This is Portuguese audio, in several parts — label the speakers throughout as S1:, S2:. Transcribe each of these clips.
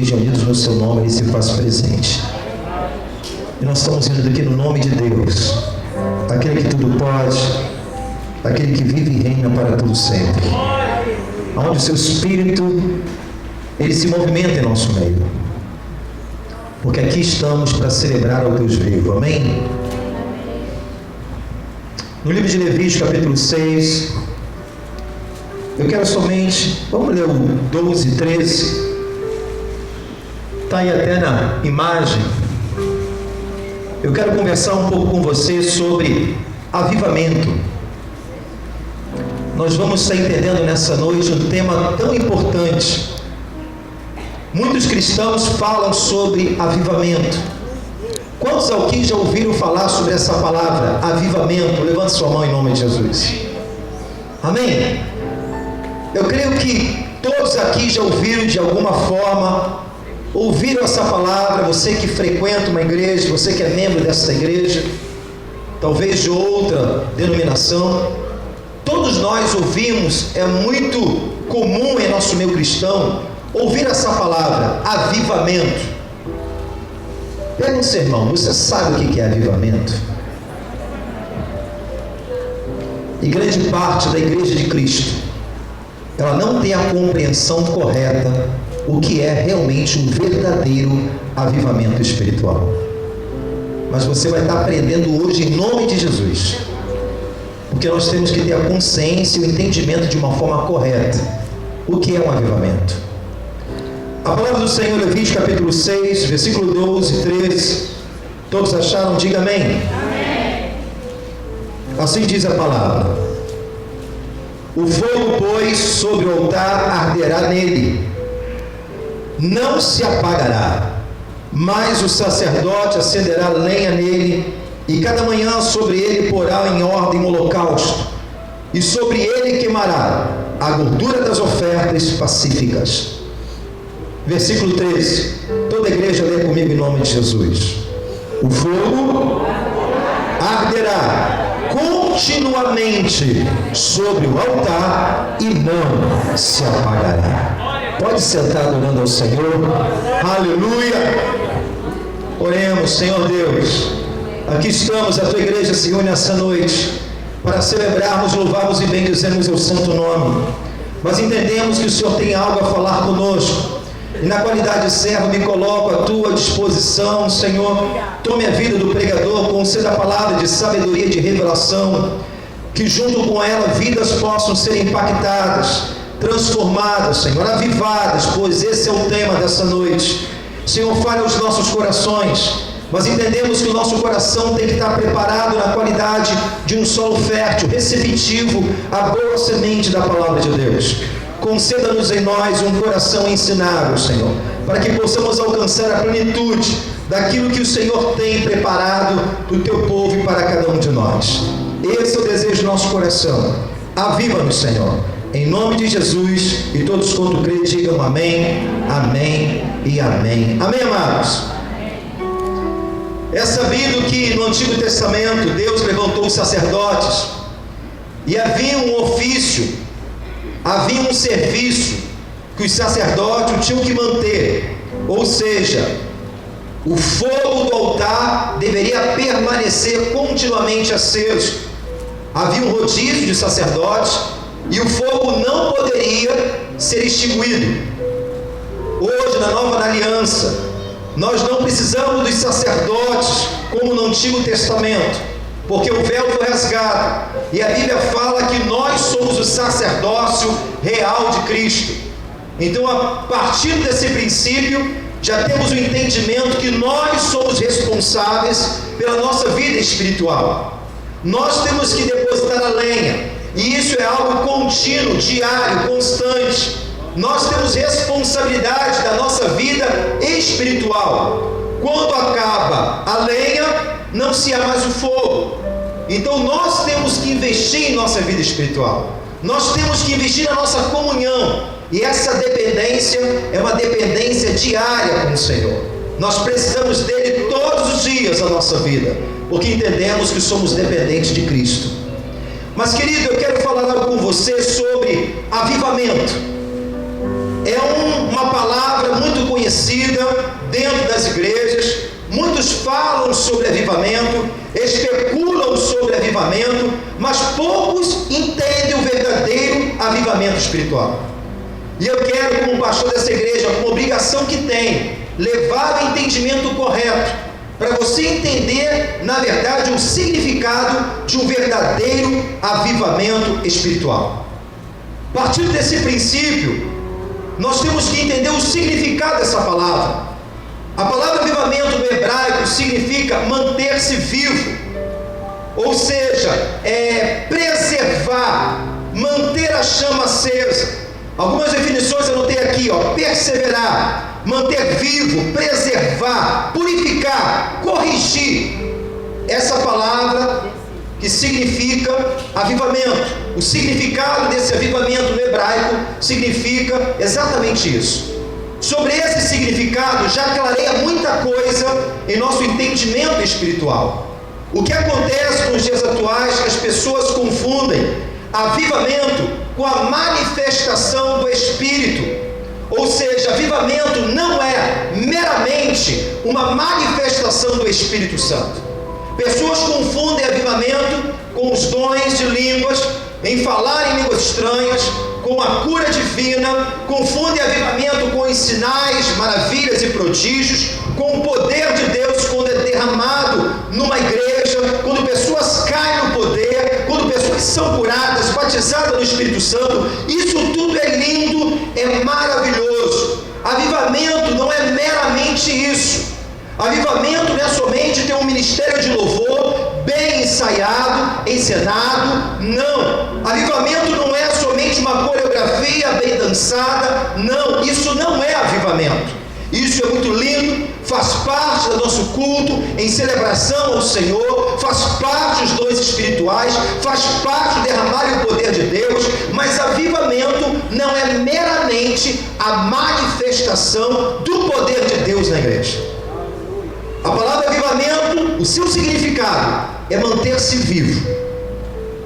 S1: Unidos no seu nome, ele se faz presente. E nós estamos indo aqui no nome de Deus, aquele que tudo pode, aquele que vive e reina para tudo sempre, onde o seu Espírito ele se movimenta em nosso meio, porque aqui estamos para celebrar ao Deus vivo. Amém? No livro de Levítico, capítulo 6, eu quero somente, vamos ler o 12 e 13. Está aí até na imagem. Eu quero conversar um pouco com você sobre avivamento. Nós vamos estar entendendo nessa noite um tema tão importante. Muitos cristãos falam sobre avivamento. Quantos aqui já ouviram falar sobre essa palavra, avivamento? Levante sua mão em nome de Jesus. Amém? Eu creio que todos aqui já ouviram de alguma forma, ouviram essa palavra. Você que frequenta uma igreja, você que é membro dessa igreja, talvez de outra denominação, todos nós ouvimos, é muito comum em nosso meio cristão ouvir essa palavra, avivamento. Pergunte, irmão, você sabe o que é avivamento? E grande parte da igreja de Cristo, ela não tem a compreensão correta o que é realmente um verdadeiro avivamento espiritual. Mas você vai estar aprendendo hoje em nome de Jesus, porque nós temos que ter a consciência e o entendimento de uma forma correta o que é um avivamento. A palavra do Senhor, Levítico capítulo 6, versículo 12 e 13. Todos acharam? Diga amém. Amém. Assim diz a palavra: o fogo, pois, sobre o altar arderá nele, não se apagará, mas o sacerdote acenderá lenha nele, e cada manhã sobre ele porá em ordem um holocausto, e sobre ele queimará a gordura das ofertas pacíficas. Versículo 13. Toda a igreja lê comigo em nome de Jesus. O fogo arderá continuamente sobre o altar e não se apagará. Pode sentar adorando ao Senhor. Aleluia. Oremos. Senhor Deus, aqui estamos, a tua igreja se une essa noite para celebrarmos, louvarmos e bendizermos o teu santo nome. Mas entendemos que o Senhor tem algo a falar conosco, e na qualidade de servo me coloco à tua disposição. Senhor, tome a vida do pregador, conceda a palavra de sabedoria e de revelação, que junto com ela vidas possam ser impactadas, transformadas, Senhor, avivadas, pois esse é o tema dessa noite. Senhor, fale aos nossos corações, mas entendemos que o nosso coração tem que estar preparado na qualidade de um solo fértil, receptivo à boa semente da palavra de Deus. Conceda-nos em nós um coração ensinável, Senhor, para que possamos alcançar a plenitude daquilo que o Senhor tem preparado para o teu povo e para cada um de nós. Esse é o desejo do nosso coração. Aviva-nos, Senhor, em nome de Jesus. E todos quanto creem digam amém, amém e amém. Amém, amados? É sabido que no Antigo Testamento Deus levantou os sacerdotes, e havia um ofício, havia um serviço que os sacerdotes tinham que manter, ou seja, o fogo do altar deveria permanecer continuamente aceso. Havia um rodízio de sacerdotes e o fogo não poderia ser extinguido. Hoje, na nova aliança, nós não precisamos dos sacerdotes como no Antigo Testamento, porque o véu foi rasgado, e a Bíblia fala que nós somos o sacerdócio real de Cristo. Então, a partir desse princípio, já temos o entendimento que nós somos responsáveis pela nossa vida espiritual. Nós temos que depositar a lenha, e isso é algo contínuo, diário, constante. Nós temos responsabilidade da nossa vida espiritual. Quando acaba a lenha, não se há mais o fogo. Então nós temos que investir em nossa vida espiritual. Nós temos que investir na nossa comunhão. E essa dependência é uma dependência diária com o Senhor. Nós precisamos dele todos os dias da nossa vida, porque entendemos que somos dependentes de Cristo. Mas, querido, eu quero falar algo com você sobre avivamento. é uma palavra muito conhecida dentro das igrejas. Muitos falam sobre avivamento, especulam sobre avivamento, mas poucos entendem o verdadeiro avivamento espiritual. E eu quero, como pastor dessa igreja, como obrigação que tenho, levar o entendimento correto, para você entender, na verdade, o significado de um verdadeiro avivamento espiritual. Partindo desse princípio, nós temos que entender o significado dessa palavra. A palavra avivamento no hebraico significa manter-se vivo, ou seja, preservar, manter a chama acesa. Algumas definições eu anotei aqui, perseverar, manter vivo, preservar, purificar, corrigir. Essa palavra que significa avivamento. O significado desse avivamento no hebraico significa exatamente isso. Sobre esse significado já clareia muita coisa em nosso entendimento espiritual. O que acontece nos dias atuais é que as pessoas confundem avivamento com a manifestação do Espírito. Ou seja, avivamento não é meramente uma manifestação do Espírito Santo. Pessoas confundem avivamento com os dons de línguas, em falar em línguas estranhas, com a cura divina, confundem avivamento com os sinais, maravilhas e prodígios, com o poder de Deus quando é derramado numa igreja, quando pessoas caem no poder, quando pessoas são curadas, batizadas no Espírito Santo. Isso tudo é lindo, é maravilhoso. Avivamento não é meramente isso. Avivamento não é somente ter um ministério de louvor bem ensaiado, encenado. Não. Avivamento não é somente uma coreografia bem dançada. Não, isso não é avivamento. Isso é muito lindo, faz parte do nosso culto em celebração ao Senhor, faz parte dos dons espirituais, faz parte do derramar o poder de Deus, mas avivamento não é meramente a manifestação do poder de Deus na igreja. A palavra avivamento, o seu significado é manter-se vivo,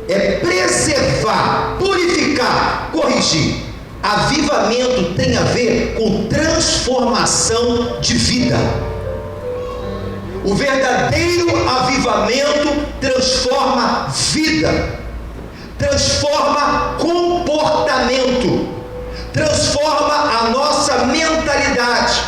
S1: é preservar, purificar, corrigir. Avivamento tem a ver com transformação de vida. O verdadeiro avivamento transforma vida, transforma comportamento, transforma a nossa mentalidade,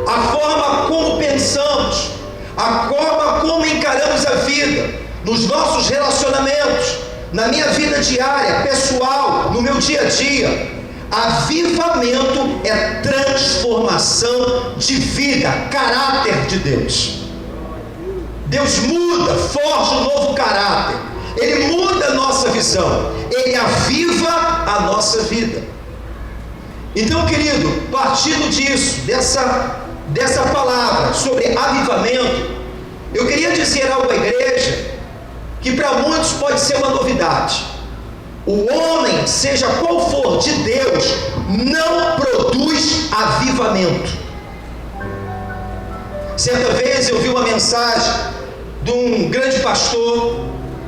S1: a forma como pensamos, a forma como encaramos a vida, nos nossos relacionamentos, na minha vida diária, pessoal, no meu dia a dia. Avivamento é transformação de vida, caráter de Deus. Deus muda, forja um novo caráter. Ele muda a nossa visão. Ele aviva a nossa vida. Então, querido, partindo disso, dessa palavra sobre avivamento, eu queria dizer algo à igreja que para muitos pode ser uma novidade. O homem, seja qual for, de Deus, não produz avivamento. Certa vez eu vi uma mensagem de um grande pastor,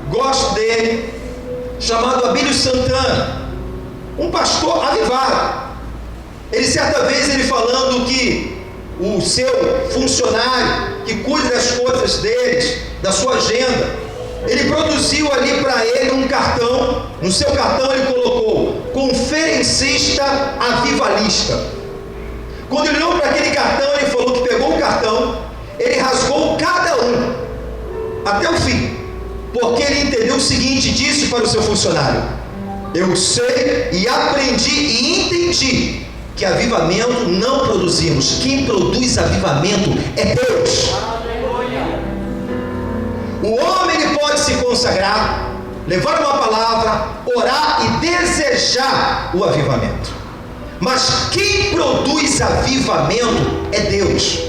S1: gosto dele, chamado Abílio Santana, um pastor avivado. Certa vez ele falando que o seu funcionário, que cuida das coisas deles, da sua agenda, ele produziu ali para ele um cartão. No seu cartão ele colocou conferencista avivalista. Quando ele olhou para aquele cartão, ele falou que pegou o cartão, ele rasgou cada um até o fim, porque ele entendeu o seguinte, disse para o seu funcionário: eu sei e aprendi e entendi que avivamento não produzimos, quem produz avivamento é Deus. O homem ele pode se consagrar, levar uma palavra, orar e desejar o avivamento, mas quem produz avivamento é Deus.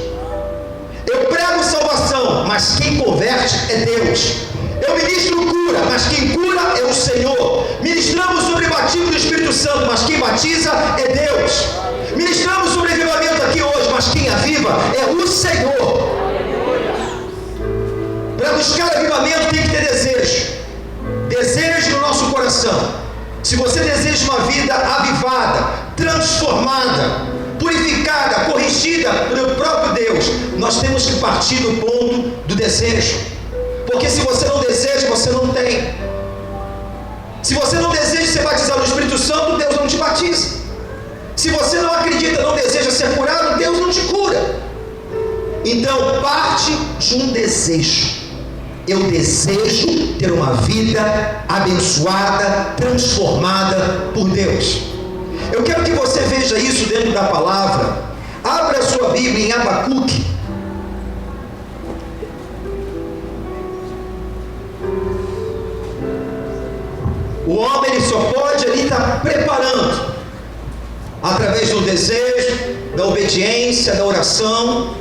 S1: Eu prego salvação, mas quem converte é Deus. Eu ministro cura, mas quem cura é o Senhor. Ministramos sobre batismo do Espírito Santo, mas quem batiza é Deus. Ministramos sobre avivamento aqui hoje, mas quem aviva é o Senhor. Para buscar avivamento tem que ter desejo no nosso coração. Se você deseja uma vida avivada, transformada, purificada, corrigida pelo próprio Deus, nós temos que partir do ponto do desejo. Porque se você não deseja, você não tem. Se você não deseja ser batizado no Espírito Santo, Deus não te batiza. Se você não acredita, não deseja ser curado, Deus não te cura. Então parte de um desejo. Eu desejo ter uma vida abençoada, transformada por Deus. Eu quero que você veja isso dentro da palavra. Abra a sua Bíblia em Abacuque. O homem ele só pode ali estar preparando, através do desejo, da obediência, da oração,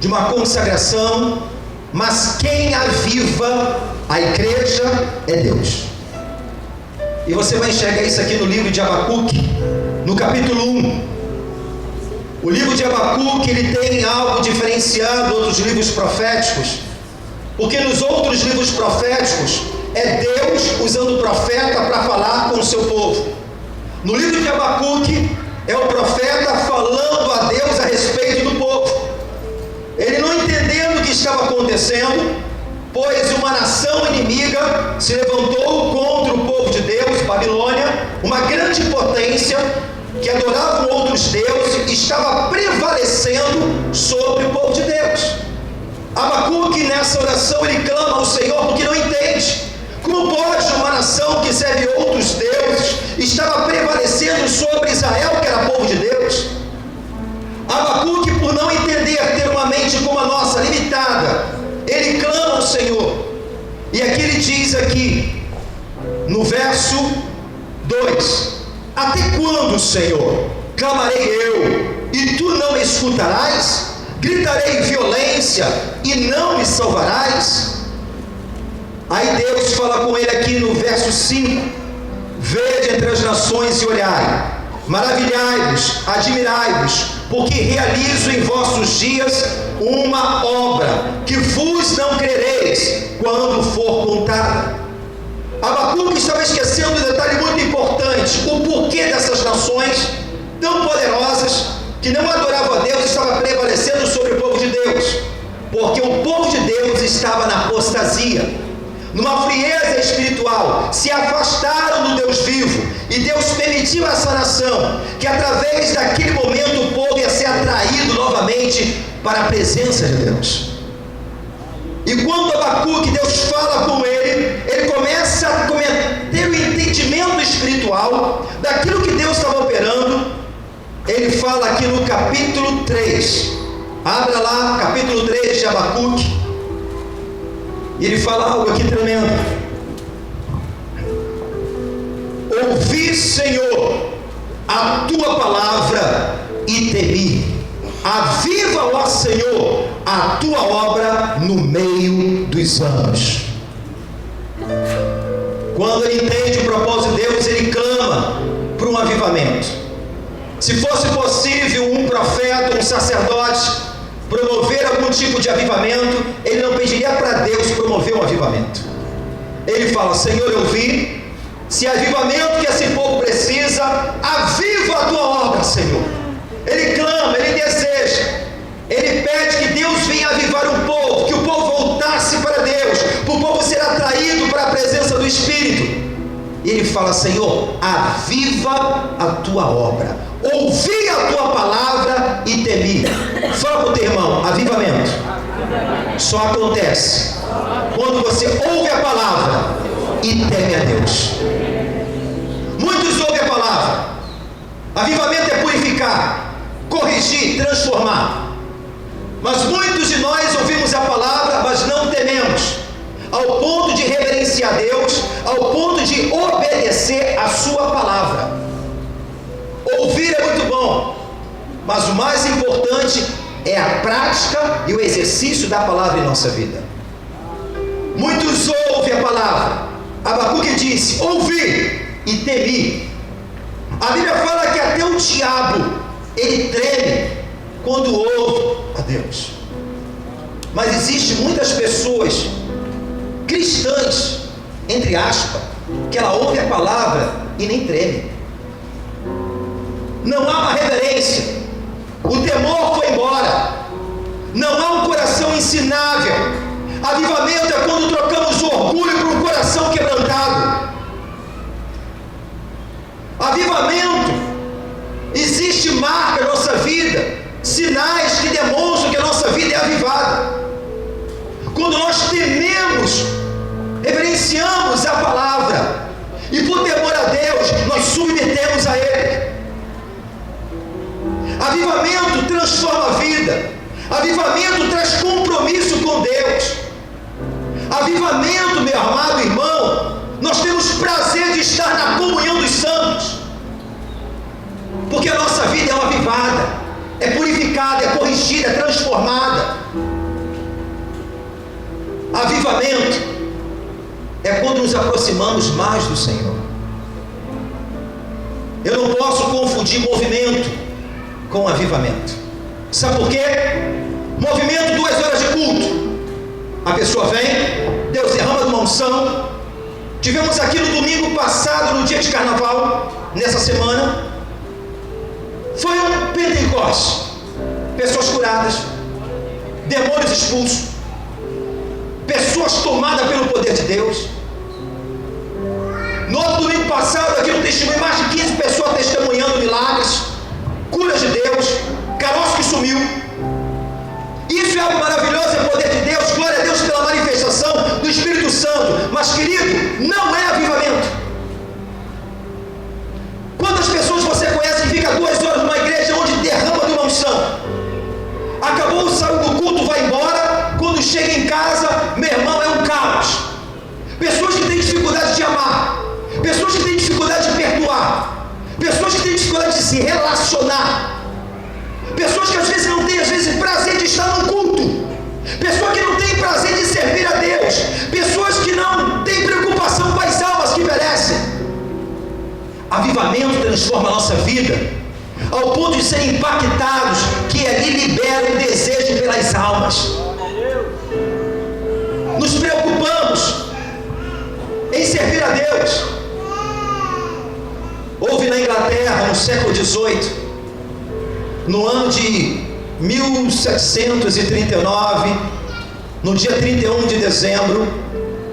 S1: de uma consagração. Mas quem aviva a igreja é Deus. E você vai enxergar isso aqui no livro de Abacuque, no capítulo 1. O livro de Abacuque, ele tem algo diferenciado de outros livros proféticos, porque nos outros livros proféticos é Deus usando o profeta para falar com o seu povo. No livro de Abacuque é o profeta falando a Deus a respeito do povo. Ele não entendendo o que estava acontecendo, pois uma nação inimiga se levantou contra o povo de Deus, Babilônia, uma grande potência que adorava outros deuses, estava prevalecendo sobre o povo de Deus. Abacuque, nessa oração, ele clama ao Senhor porque não entende. Como pode uma nação que serve outros deuses estava prevalecendo sobre Israel, que era povo de Deus? Abacuque, por não entender, ter uma mente como a nossa, limitada, ele clama ao Senhor. E aqui ele diz aqui, no verso 2: até quando, Senhor, clamarei eu, e tu não me escutarás? Gritarei violência, e não me salvarás? Aí Deus fala com ele aqui no verso 5: vede entre as nações e olhai, maravilhai-vos, admirai-vos, porque realizo em vossos dias uma obra que vos não crereis quando for contada. Abacuque estava esquecendo um detalhe muito importante: o porquê dessas nações tão poderosas que não adoravam a Deus estava prevalecendo sobre o povo de Deus, porque o povo de Deus estava na apostasia, numa frieza espiritual, se afastaram do Deus vivo, e Deus permitiu a essa nação que através daquele momento o povo ia ser atraído novamente para a presença de Deus. E quando Abacuque, Deus fala com ele, ele começa a ter o entendimento espiritual daquilo que Deus estava operando. Ele fala aqui no capítulo 3, abra lá, capítulo 3 de Abacuque, e ele fala algo aqui tremendo: ouvi, Senhor, a tua palavra e temi. Aviva, ó Senhor, a tua obra no meio dos anos. Quando ele entende o propósito de Deus, ele clama por um avivamento. Se fosse possível um profeta, um sacerdote promover algum tipo de avivamento, ele não pediria para Deus promover um avivamento. Ele fala: Senhor, eu vi, se avivamento que esse povo precisa, aviva a tua obra, Senhor. Ele clama, ele deseja, ele pede que Deus venha avivar um povo, que o povo voltasse para Deus, para o povo ser atraído para a presença do Espírito. E ele fala: Senhor, aviva a tua obra, ouvi a tua palavra e temi. Fala para o teu irmão: avivamento só acontece quando você ouve a palavra e teme a Deus. Muitos ouvem a palavra. Avivamento é purificar, corrigir, transformar. Mas muitos de nós ouvimos a palavra, mas não tememos, ao ponto de reverenciar Deus, ao ponto de obedecer a sua palavra. Ouvir é muito bom, mas o mais importante é a prática e o exercício da palavra em nossa vida. Muitos ouvem a palavra. Abacuque disse: ouvi e temi. A Bíblia fala que até o diabo, ele treme quando ouve a Deus. Mas existe muitas pessoas cristãs, entre aspas, que ela ouve a palavra e nem treme. não há uma reverência, o temor foi embora, não há um coração ensinável. Avivamento é quando trocamos o orgulho por um coração quebrantado. Avivamento, existe marca na nossa vida, sinais que demonstram que a nossa vida é avivada. Quando nós tememos, reverenciamos a palavra, e por temor a Deus, nós submetemos a Ele. Avivamento transforma a vida. Avivamento traz compromisso com Deus. Avivamento, meu amado irmão, nós temos prazer de estar na comunhão dos santos, porque a nossa vida é avivada, é purificada, é corrigida, é transformada. Avivamento é quando nos aproximamos mais do Senhor. Eu não posso confundir movimento com avivamento. Sabe por quê? Movimento, 2 horas de culto, a pessoa vem, Deus derrama uma unção. Tivemos aqui no domingo passado, no dia de carnaval, nessa semana, foi um Pentecostes, pessoas curadas, demônios expulsos, pessoas tomadas pelo poder de Deus. No outro domingo passado, aqui no testemunho, mais de 15 pessoas testemunhando milagres, curas de Deus, caroço que sumiu. Isso é algo maravilhoso, é poder de Deus, glória a Deus pela manifestação do Espírito Santo. Mas, querido, não é avivamento. Quantas pessoas você conhece que fica 2 horas numa igreja onde derrama de uma unção? Acabou, saiu do culto, vai embora, quando chega em casa, meu irmão, é um caos. Pessoas que têm dificuldade de amar, pessoas que têm dificuldade de perdoar, pessoas que têm dificuldade de se relacionar, pessoas que às vezes não têm prazer de estar no culto, pessoas que não têm prazer de servir a Deus, pessoas que não têm preocupação com as almas que perecem. Avivamento transforma a nossa vida ao ponto de serem impactados, que ali libera o desejo pelas almas. Nos preocupamos em servir a Deus. Houve na Inglaterra, no século XVIII, no ano de 1739, no dia 31 de dezembro,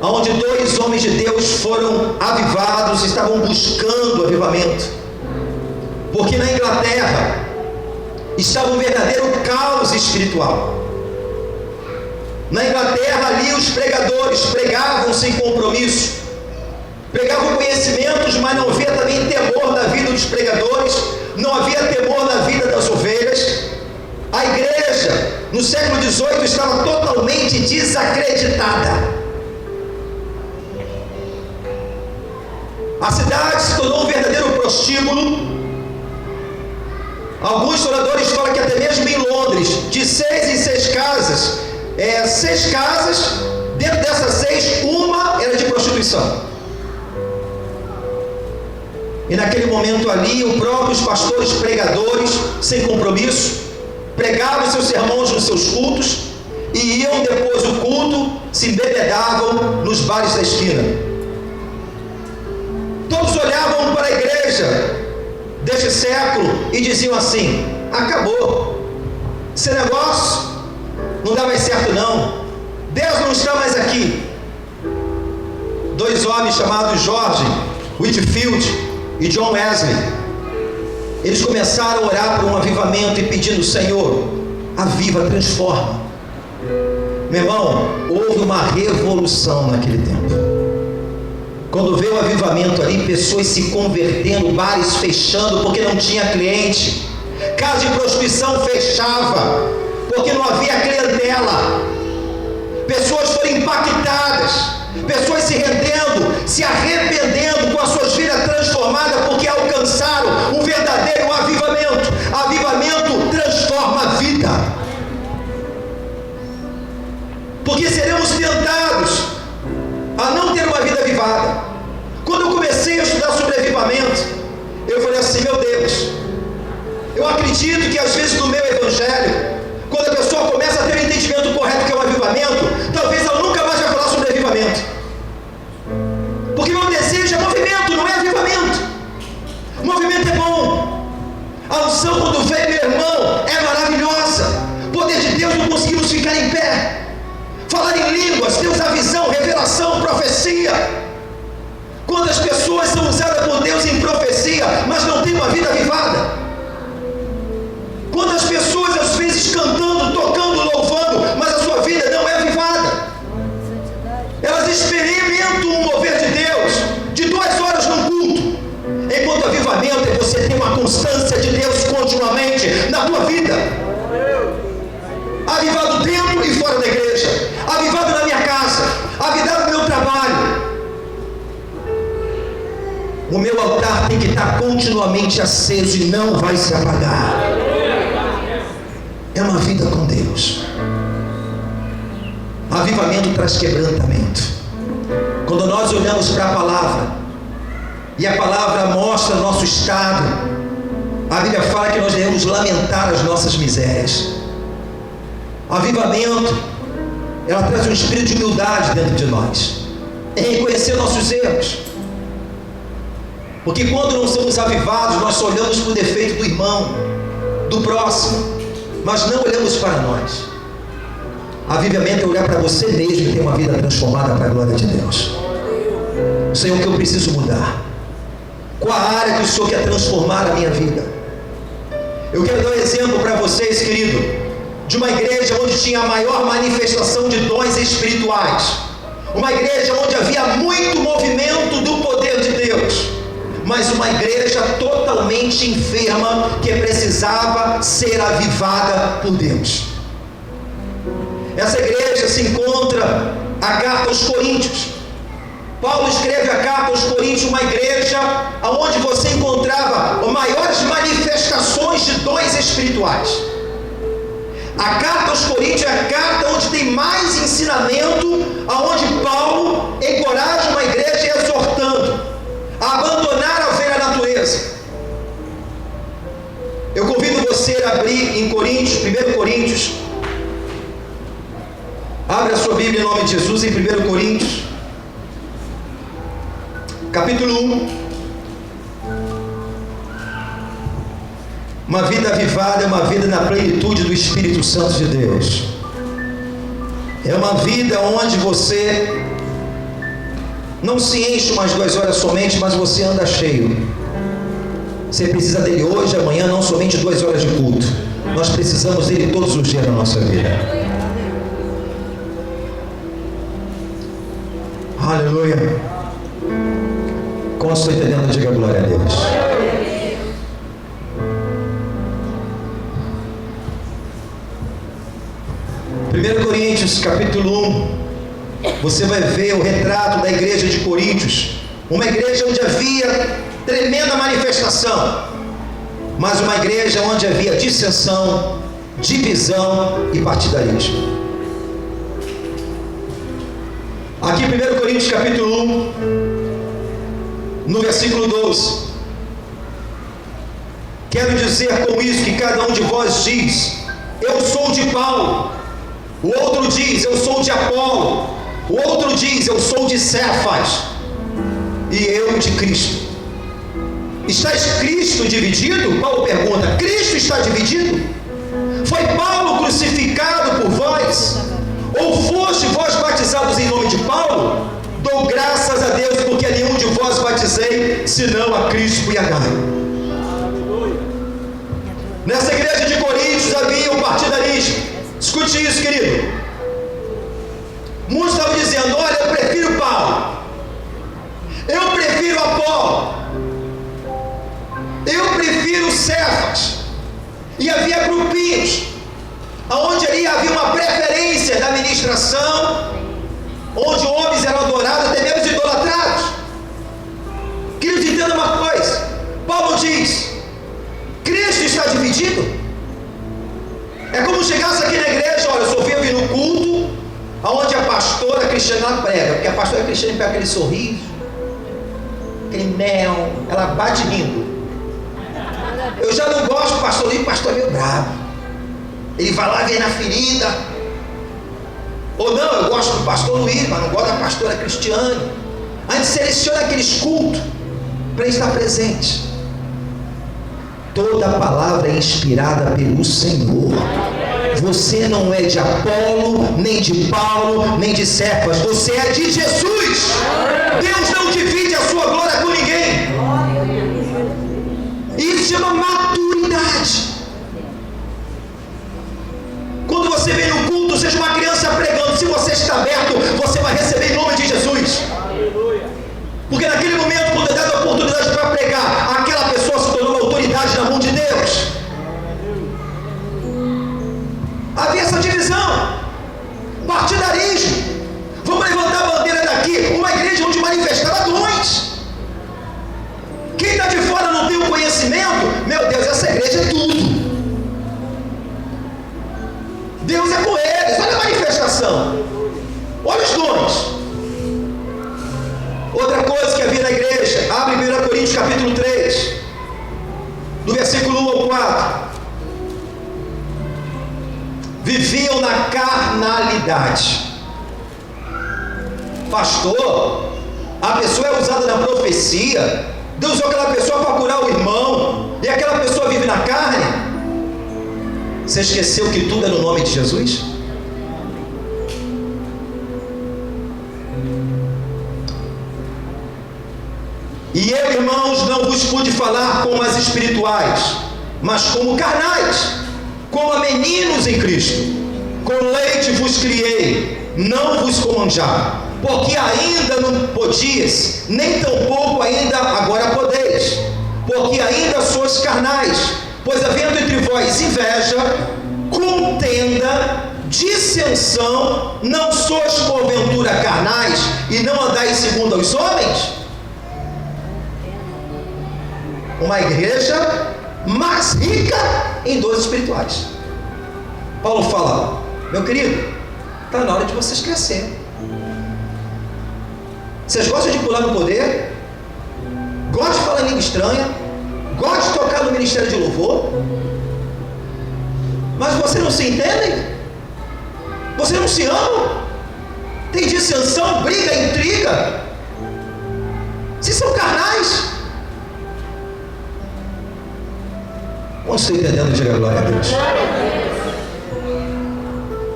S1: onde 2 homens de Deus foram avivados, estavam buscando avivamento, porque na Inglaterra estava um verdadeiro caos espiritual. Na Inglaterra, ali os pregadores pregavam sem compromisso, pregavam conhecimentos, mas não havia também temor na vida dos pregadores, não havia temor na vida das ovelhas. A igreja no século XVIII estava totalmente desacreditada. A cidade se tornou um verdadeiro prostíbulo. Alguns historiadores falam que até mesmo em Londres, de 6 em 6 casas, 6 casas, dentro dessas 6, uma era de prostituição. E naquele momento ali, os próprios pastores pregadores, sem compromisso, pregavam seus sermões nos seus cultos e iam depois do culto, se embebedavam nos bares da esquina. Todos olhavam para a igreja deste século e diziam assim: acabou, esse negócio não dá mais certo não, Deus não está mais aqui. 2 homens chamados George Whitefield e John Wesley, eles começaram a orar por um avivamento e pedindo: Senhor, aviva, transforma. Meu irmão, houve uma revolução naquele tempo. Quando veio o avivamento ali, pessoas se convertendo, bares fechando porque não tinha cliente, casa de prostituição fechava porque não havia clientela, pessoas foram impactadas, pessoas se rendendo, se arrependendo, com as suas vidas transformadas, porque alcançaram um verdadeiro avivamento. Avivamento transforma a vida, porque seremos tentados a não ter uma vida avivada. Quando eu comecei a estudar sobre avivamento, eu falei assim: meu Deus, eu acredito que às vezes no meu evangelho, quando a pessoa começa a ter o entendimento correto que é um avivamento, talvez ela nunca mais vai falar sobre avivamento, porque meu desejo é movimento, não é avivamento. Movimento é bom, Vamos ficar em pé. Falar em línguas, Deus a visão, revelação, profecia. Quantas pessoas são usadas por Deus em profecia, mas não têm uma vida avivada? Quantas pessoas às vezes cantando, tocando, louvando, mas a sua vida não é avivada? Elas experimentam o mover de Deus de 2 horas no culto, enquanto avivamento é você ter uma constância de Deus continuamente na tua vida. Avivado dentro e fora da igreja, avivado na minha casa, avivado no meu trabalho. O meu altar tem que estar continuamente aceso e não vai se apagar. É uma vida com Deus. Avivamento traz quebrantamento. Quando nós olhamos para a palavra e a palavra mostra o nosso estado, a Bíblia fala que nós devemos lamentar as nossas misérias. Avivamento, ela traz um espírito de humildade dentro de nós, é reconhecer nossos erros, porque quando não somos avivados, nós só olhamos para o defeito do irmão, do próximo, mas não olhamos para nós. Avivamento é olhar para você mesmo e ter uma vida transformada para a glória de Deus. Senhor, o que eu preciso mudar? Qual a área que o Senhor quer transformar a minha vida? Eu quero dar um exemplo para vocês, querido, de uma igreja onde tinha a maior manifestação de dons espirituais, uma igreja onde havia muito movimento do poder de Deus, mas uma igreja totalmente enferma que precisava ser avivada por Deus. Essa igreja se encontra a carta aos Coríntios. Paulo escreve a carta aos Coríntios, uma igreja onde você encontrava as maiores manifestações de dons espirituais. A carta aos Coríntios é a carta onde tem mais ensinamento, aonde Paulo encoraja uma igreja exortando a abandonar a velha natureza. Eu convido você a abrir em Coríntios, 1 Coríntios. Abre a sua Bíblia em nome de Jesus, em 1 Coríntios, capítulo 1. Uma vida avivada é uma vida na plenitude do Espírito Santo de Deus. É uma vida onde você não se enche umas 2 horas somente, mas você anda cheio. Você precisa dele hoje, amanhã, não somente 2 horas de culto. Nós precisamos dele todos os dias na nossa vida. Aleluia. Como estou entendendo, diga glória a Deus. 1 Coríntios capítulo 1, você vai ver o retrato da igreja de Coríntios, uma igreja onde havia tremenda manifestação, mas uma igreja onde havia dissensão, divisão e partidarismo. Aqui 1 Coríntios capítulo 1, no versículo 12, quero dizer com isso que cada um de vós diz: eu sou de Paulo. O outro diz: eu sou de Apolo. O outro diz: eu sou de Cefas. E eu de Cristo. Está Cristo dividido? Paulo pergunta: Cristo está dividido? Foi Paulo crucificado por vós? Ou foste vós batizados em nome de Paulo? Dou graças a Deus, porque a nenhum de vós batizei, senão a Crispo e a Gaio. Nessa igreja de Coríntios havia um partidarismo. Escute isso, querido. Muitos estavam dizendo: olha, eu prefiro Paulo, eu prefiro Apolo, eu prefiro Cefas. E havia grupinhos onde ali havia uma preferência da ministração, onde homens eram adorados, até mesmo idolatrados. Queridos, entenda uma coisa. Paulo diz: Cristo está dividido? É como chegasse aqui na igreja: olha, eu só vim no culto onde a pastora Cristiana prega, porque a pastora Cristiana pega aquele sorriso, aquele mel, ela bate rindo. Eu já não gosto do pastor Luiz, o pastor é meio bravo, ele vai lá, vem na ferida. Ou não, eu gosto do pastor Luiz, mas não gosto da pastora Cristiane. A gente seleciona aqueles cultos para estar presente. Toda a palavra é inspirada pelo Senhor. Você não é de Apolo, nem de Paulo, nem de Cefas. Você é de Jesus. Deus não divide a sua glória com ninguém. Isso chama maturidade. Quando você vem no culto, seja uma criança pregando, se você está aberto, você vai receber em nome de Jesus. Porque naquele momento, quando é dada a oportunidade para pregar, aquela pessoa se tornou uma autoridade na mão de Deus. Havia essa divisão, partidarismo. Vamos levantar a bandeira daqui, uma igreja onde manifestava dons. Quem está de fora não tem o conhecimento, meu Deus, essa igreja é tudo. Deus é com eles, olha a manifestação, olha os dons. Outra coisa que havia na igreja, abre 1 Coríntios capítulo 3, do versículo 1 ao 4. Viviam na carnalidade. Pastor, a pessoa é usada na profecia, Deus usou aquela pessoa para curar o irmão, e aquela pessoa vive na carne. Você esqueceu que tudo é no nome de Jesus? E eu, irmãos, não vos pude falar como as espirituais, mas como carnais, como a meninos em Cristo. Com leite vos criei, não vos com manjar, porque ainda não podias, nem tampouco ainda agora podeis, porque ainda sois carnais. Pois havendo entre vós inveja, contenda, dissensão, não sois porventura carnais, e não andais segundo aos homens? Uma igreja mais rica em dons espirituais. Paulo fala: meu querido, está na hora de vocês crescerem. Vocês gostam de pular no poder? Gostam de falar em língua estranha? Gostam de tocar no ministério de louvor? Mas vocês não se entendem? Vocês não se amam? Tem dissensão, briga, intriga? Vocês são carnais? Quantos estão entendendo? Diga glória a Deus.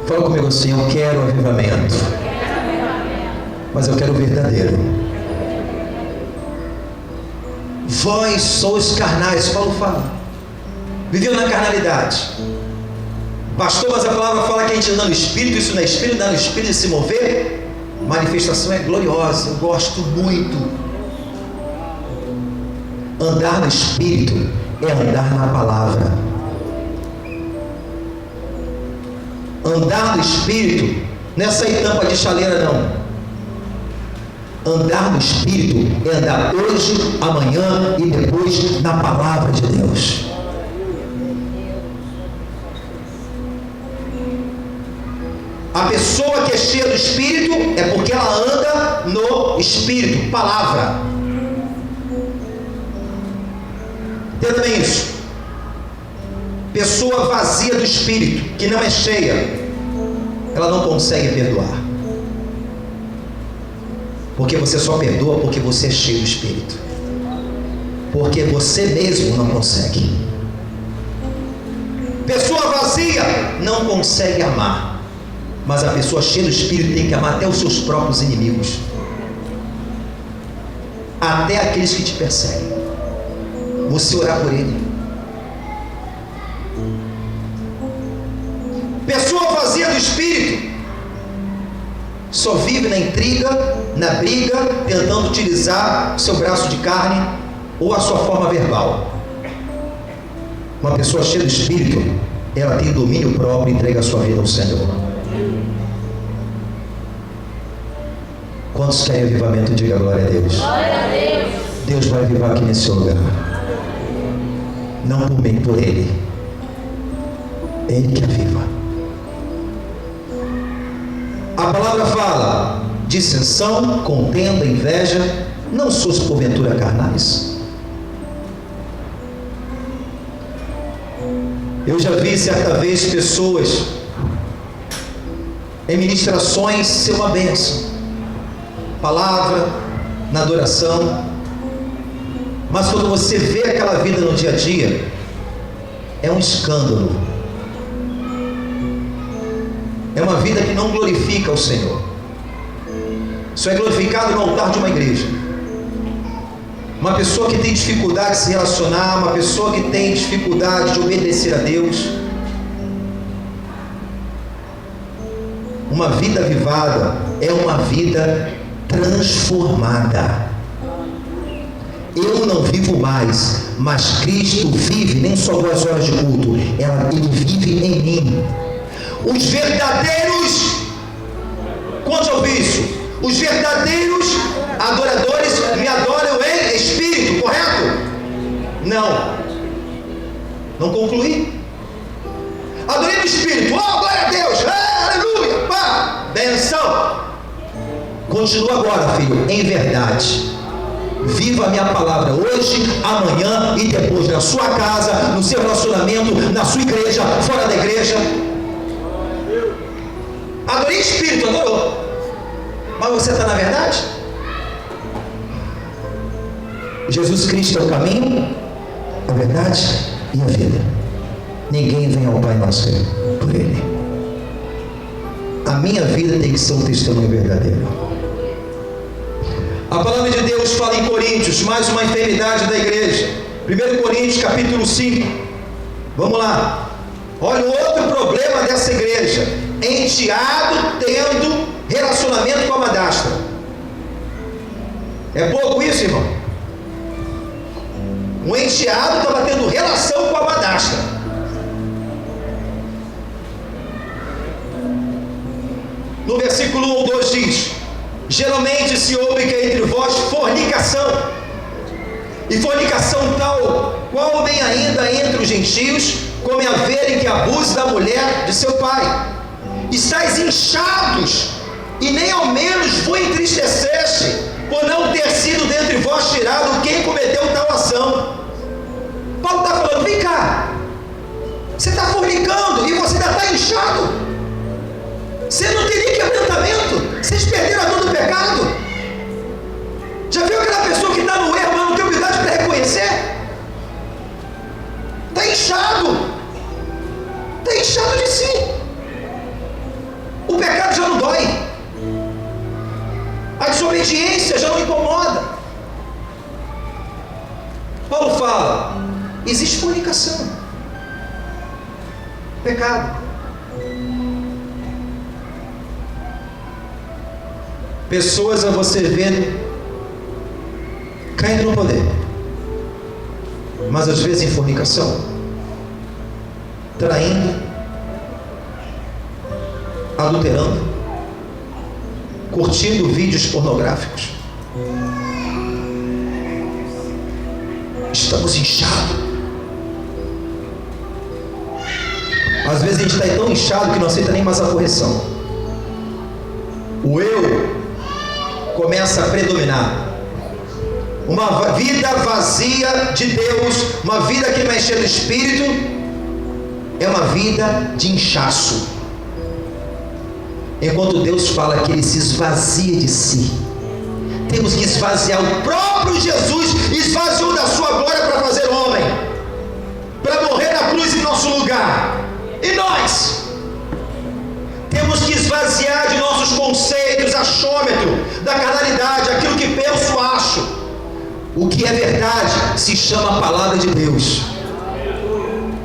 S1: Fala comigo assim: eu quero avivamento, mas eu quero o verdadeiro. Vós sois carnais, Paulo fala. Viveu na carnalidade. Pastor, mas a palavra fala que a gente anda no Espírito. Isso não é Espírito, andar no Espírito e se mover. Manifestação é gloriosa, eu gosto muito. Andar no Espírito é andar na palavra. Andar no Espírito não é sair tampa de chaleira, não. Andar no Espírito é andar hoje, amanhã e depois na palavra de Deus. A pessoa que é cheia do Espírito é porque ela anda no Espírito, palavra. Entenda bem isso. Pessoa vazia do Espírito, que não é cheia, ela não consegue perdoar. Porque você só perdoa porque você é cheio do Espírito. Porque você mesmo não consegue. Pessoa vazia não consegue amar. Mas a pessoa cheia do Espírito tem que amar até os seus próprios inimigos, até aqueles que te perseguem. Você orar por ele. Pessoa vazia do Espírito só vive na intriga, na briga, tentando utilizar seu braço de carne ou a sua forma verbal. Uma pessoa cheia do Espírito, ela tem domínio próprio e entrega a sua vida ao Senhor. Quantos querem avivamento? Diga glória a Deus.
S2: Glória a Deus.
S1: Deus vai avivar aqui nesse lugar. Não por mim, por Ele. É Ele que aviva. A palavra fala: dissensão, contenda, inveja, não sois porventura carnais. Eu já vi certa vez pessoas em ministrações ser uma bênção, palavra, na adoração, mas quando você vê aquela vida no dia a dia, é um escândalo. é uma vida que não glorifica o Senhor. Só é glorificado no altar de uma igreja. Uma pessoa que tem dificuldade de se relacionar, uma pessoa que tem dificuldade de obedecer a Deus. Uma vida avivada é uma vida transformada. Eu não vivo mais, mas Cristo vive, nem só 2 horas de culto, Ele vive em mim. Os verdadeiros, quanto ao isso? Os verdadeiros adoradores me adoram em espírito, correto? Não concluí. Adorei no espírito, oh glória a Deus, aleluia, pá, benção. Continua agora, filho, em verdade. Viva a minha palavra hoje, amanhã e depois, na sua casa, no seu relacionamento, na sua igreja, fora da igreja. Adorei espírito, adorou. Mas você está na verdade? Jesus Cristo é o caminho, a verdade e a vida. Ninguém vem ao Pai nosso por Ele. A minha vida tem que ser um testemunho verdadeiro. A palavra de Deus fala em Coríntios, mais uma enfermidade da igreja. 1 Coríntios capítulo 5. Vamos lá. Olha o outro problema dessa igreja. Enteado tendo relacionamento com a madrasta. É pouco isso, irmão? Um enteado estava tendo relação com a madrasta. No versículo 1 ou 2 diz: geralmente se ouve que entre vós fornicação, e fornicação tal qual nem ainda entre os gentios, como é haver em que abuse da mulher de seu pai. Estais inchados, e nem ao menos vos entristeceste, por não ter sido dentre vós tirado quem cometeu tal ação. Paulo está falando, vem cá, você está fornicando e você ainda está inchado. Você não teria quebrantamento. Vocês perderam a dor do pecado. Já viu aquela pessoa que está no erro, mas não tem humildade para reconhecer? Está inchado. Está inchado de si. O pecado já não dói. A desobediência já não incomoda. Paulo fala, existe fornicação, pecado. Pessoas a você ver caindo no poder, mas às vezes em fornicação, traindo, adulterando, curtindo vídeos pornográficos. Estamos inchados. Às vezes a gente está tão inchado que não aceita nem mais a correção. O eu começa a predominar. Uma vida vazia de Deus, uma vida que não é cheia do Espírito, é uma vida de inchaço. Enquanto Deus fala que Ele se esvazia de si, temos que esvaziar. O próprio Jesus esvaziou da sua glória para fazer homem, para morrer na cruz em nosso lugar. E nós temos que esvaziar de nossos conceitos, achômetro, da carnalidade, aquilo que penso, acho. O que é verdade se chama a palavra de Deus.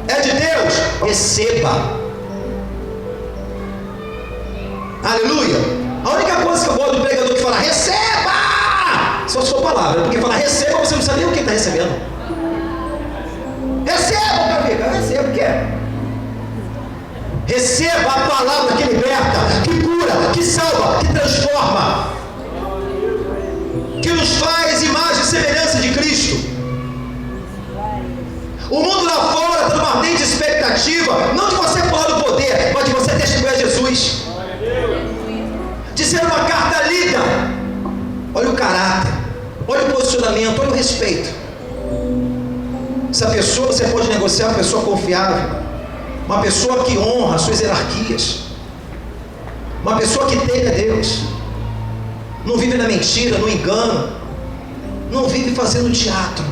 S1: É de Deus? Receba. Aleluia. A única coisa que eu gosto do pregador que fala receba, só se for palavra, porque falar receba você não sabe nem o que está recebendo. Receba, meu amigo, receba o que é? Receba a palavra que liberta, que cura, que salva, que transforma, que nos faz imagem e semelhança de Cristo. O mundo lá fora está numa ardente expectativa, não de você falar do poder, mas de você testemunhar Jesus, de ser uma carta lida. Olha o caráter, olha o posicionamento, olha o respeito. Essa pessoa você pode negociar, uma pessoa confiável, uma pessoa que honra as suas hierarquias, uma pessoa que teme a Deus, não vive na mentira, no engano, não vive fazendo teatro.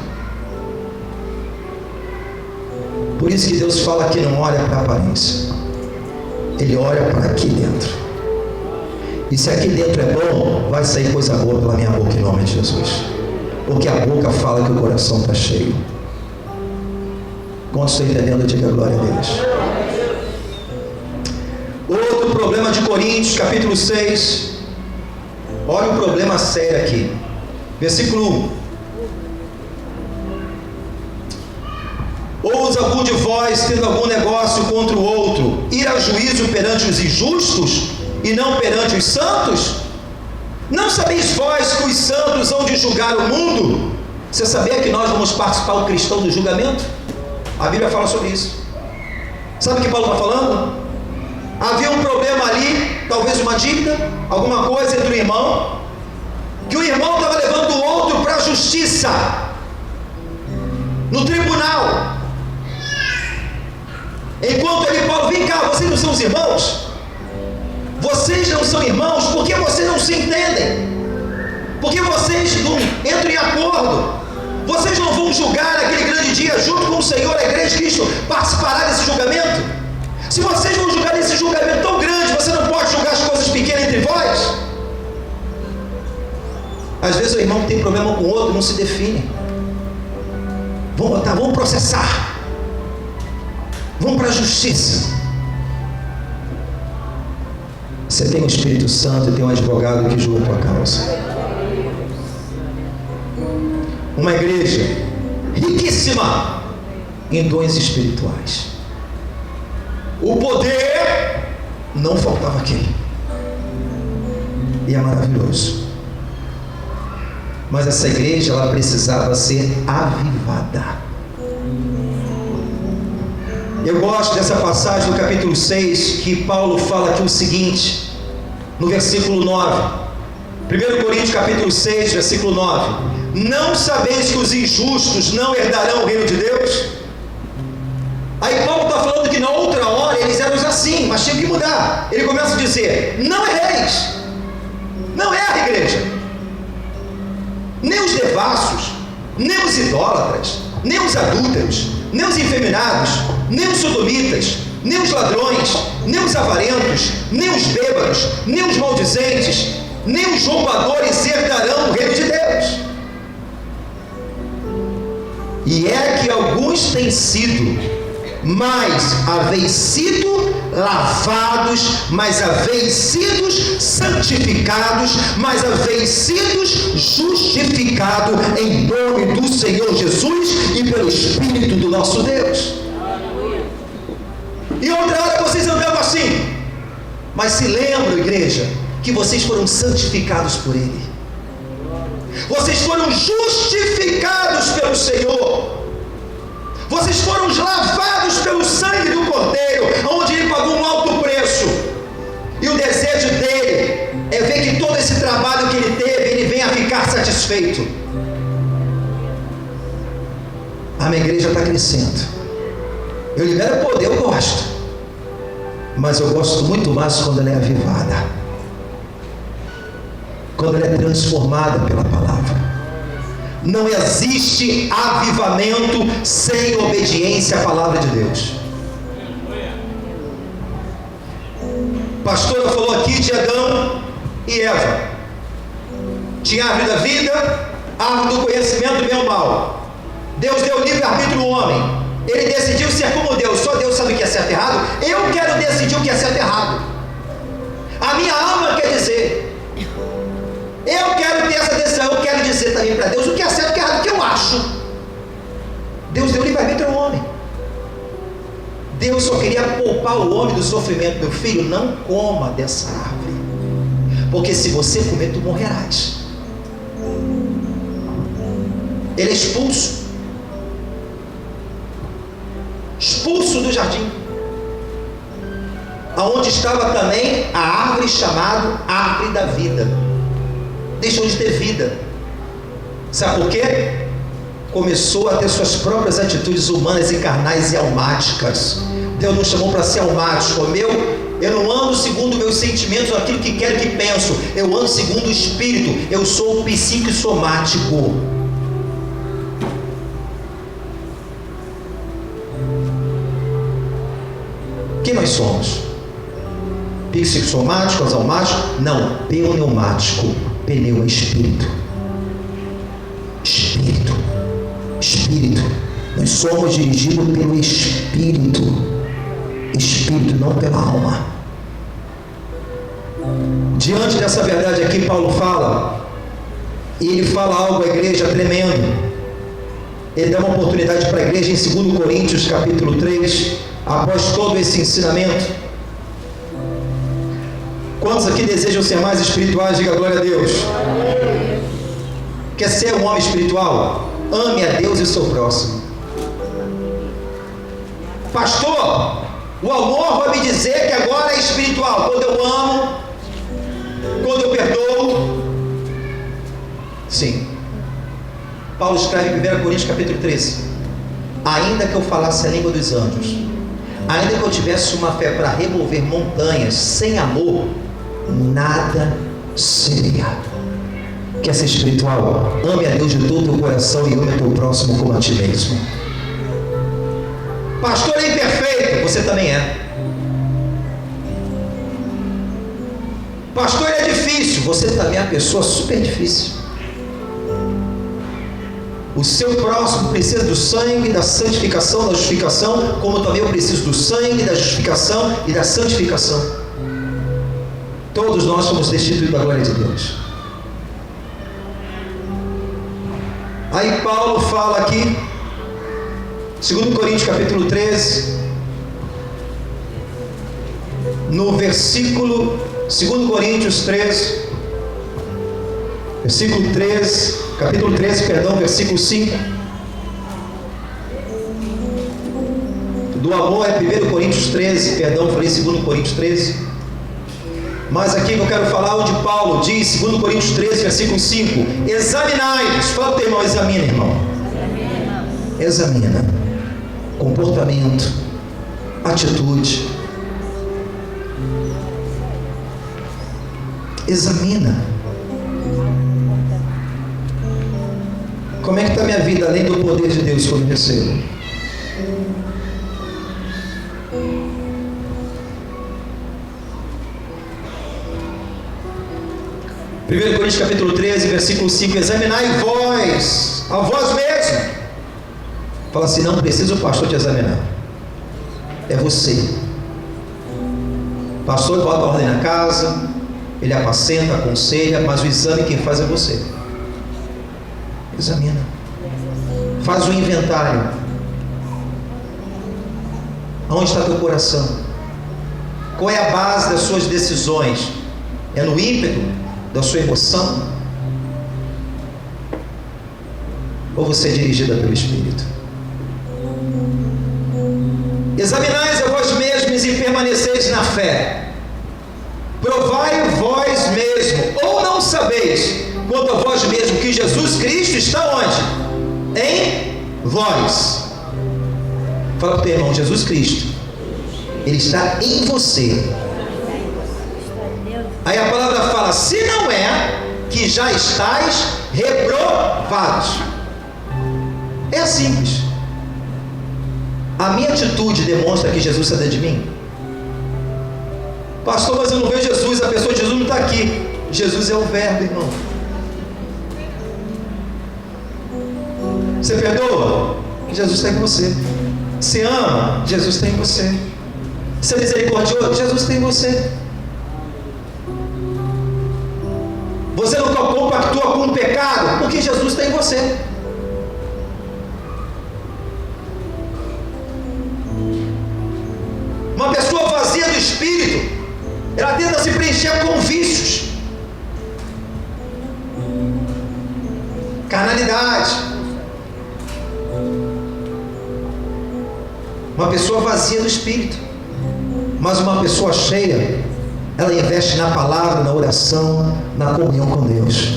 S1: Por isso que Deus fala que não olha para a aparência. Ele olha para aqui dentro. E se aqui dentro é bom, vai sair coisa boa pela minha boca em nome de Jesus. Porque a boca fala que o coração está cheio. Quando estou entendendo, diga a glória a Deus. Outro problema de Coríntios, capítulo 6. Olha um problema sério aqui. Versículo 1. Ousa algum de vós, tendo algum negócio contra o outro, ir a juízo perante os injustos e não perante os santos? Não sabeis vós que os santos hão de julgar o mundo? Você sabia que nós vamos participar, o cristão, do julgamento? A Bíblia fala sobre isso. Sabe o que Paulo está falando? Havia um problema ali, talvez uma dívida, alguma coisa entre o irmão, que o irmão estava levando o outro para a justiça, no tribunal. Enquanto ele, Paulo, vem cá, vocês não são os irmãos? Vocês não são irmãos porque vocês não se entendem, porque vocês não entram em acordo. Vocês não vão julgar aquele grande dia junto com o Senhor, a igreja de Cristo participará desse julgamento. Se vocês vão julgar esse julgamento tão grande, você não pode julgar as coisas pequenas entre vós? Às vezes o irmão que tem problema com o outro não se define. Vamos processar. Vamos para a justiça. Você tem o Espírito Santo e tem um advogado que julga a tua causa. Uma igreja riquíssima em dons espirituais. O poder não faltava aqui. E é maravilhoso. Mas essa igreja, ela precisava ser avivada. Eu gosto dessa passagem do capítulo 6, que Paulo fala aqui o seguinte, no versículo 9. 1 Coríntios capítulo 6, versículo 9. Não sabeis que os injustos não herdarão o reino de Deus? Aí Paulo está falando que na outra hora eles eram assim, mas tinha que mudar. Ele começa a dizer, não erreis. Não erra, igreja. Nem os devassos, nem os idólatras, nem os adúlteros, nem os efeminados, nem os sodomitas, nem os ladrões, nem os avarentos, nem os bêbados, nem os maldizentes, nem os roubadores herdarão o reino de Deus. E é que alguns têm sido, mas haveis sido lavados, mas haveis sido santificados, mas haveis sido justificados em nome do Senhor Jesus e pelo Espírito do nosso Deus. E outra hora vocês andavam assim, mas se lembram, igreja, que vocês foram santificados por Ele. Vocês foram justificados pelo Senhor. Vocês foram lavados pelo sangue do Cordeiro, onde Ele pagou um alto preço. E o desejo dele é ver que todo esse trabalho que Ele teve, Ele venha a ficar satisfeito. A minha igreja está crescendo. Eu libero poder, eu gosto. Mas eu gosto muito mais quando ela é avivada. Quando ela é transformada pela palavra. Não existe avivamento sem obediência à palavra de Deus. A pastora falou aqui de Adão e Eva. Tinha a árvore da vida, a árvore do conhecimento do bem e do mal. Deus deu livre-arbítrio ao homem. Ele decidiu ser como Deus. Só Deus sabe o que é certo e errado. Eu quero decidir o que é certo e errado. A minha alma quer dizer. Eu quero ter essa decisão. Eu quero dizer também para Deus o que é certo e o que é errado, o que eu acho. Deus deu livre-arbítrio ao homem. Deus só queria poupar o homem do sofrimento. Meu filho, não coma dessa árvore, porque se você comer, tu morrerás. Ele é expulso do jardim, aonde estava também a árvore chamada árvore da vida. Deixou de ter vida. Sabe por quê? Começou a ter suas próprias atitudes humanas e carnais e almáticas. Deus nos chamou para ser almático. Eu não ando segundo meus sentimentos, aquilo que quero que penso. Eu ando segundo o Espírito. Eu sou psiquissomático. Quem nós somos? psicossomático, exalmático? Não, pneumático. Pneu é espírito. Espírito. Espírito. Nós somos dirigidos pelo Espírito. Espírito, não pela alma. Diante dessa verdade aqui, Paulo fala, e ele fala algo à igreja tremendo. Ele dá uma oportunidade para a igreja em 2 Coríntios capítulo 3, após todo esse ensinamento. Quantos aqui desejam ser mais espirituais? Diga glória a Deus. Quer ser um homem espiritual? Ame a Deus e o seu próximo. Pastor, o amor vai me dizer que agora é espiritual. Quando eu amo, quando eu perdoo. Sim. Paulo escreve em 1 Coríntios capítulo 13: ainda que eu falasse a língua dos anjos, ainda que eu tivesse uma fé para remover montanhas, sem amor, nada seria. Quer ser espiritual? Ame a Deus de todo o teu coração e ame o teu próximo como a ti mesmo. Pastor é imperfeito, você também é. Pastor é difícil, você também é uma pessoa super difícil. O seu próximo precisa do sangue, da santificação, da justificação, como também eu preciso do sangue, da justificação e da santificação. Todos nós somos destituídos da glória de Deus. Aí Paulo fala aqui, 2 Coríntios capítulo 13, no versículo, 2 Coríntios 13, versículo 13, capítulo 13, perdão, versículo 5. Do amor é 1 Coríntios 13, perdão, falei 2 Coríntios 13. Mas aqui que eu quero falar onde Paulo diz, 2 Coríntios 13, versículo 5: examinai-vos. Fala para o teu irmão, examina, irmão. Examina. Comportamento, atitude. Examina. Como é que está a minha vida além do poder de Deus que eu recebo? Primeiro Coríntios capítulo 13, versículo 5: examinai vós, a vós mesmo. Fala assim: não precisa o pastor te examinar, é você. O pastor bota a ordem na casa, ele apacenta, aconselha, mas o exame quem faz é você. Examina, faz o inventário. Onde está teu coração? Qual é a base das suas decisões? É no ímpeto da sua emoção? Ou você é dirigida pelo Espírito? Examinais a vós mesmos e permaneceis na fé. Provai vós mesmo, ou não sabeis quanto a vós mesmo que Jesus Cristo está onde? Em vós. Fala para o teu irmão: Jesus Cristo, Ele está em você. Aí a palavra fala: se não é, que já estáis reprovados. É simples. A minha atitude demonstra que Jesus está dentro de mim. Pastor, mas eu não vejo Jesus. A pessoa de Jesus não está aqui. Jesus é o verbo, irmão. Você perdoa? Jesus está em você. Você ama? Jesus está em você. Você é misericordioso? Jesus está em você. Você não compactua com o pecado? Porque Jesus está em você. Uma pessoa vazia do Espírito, ela tenta se preencher com vícios, carnalidade. Uma pessoa vazia do Espírito. Mas uma pessoa cheia, ela investe na palavra, na oração, na comunhão com Deus,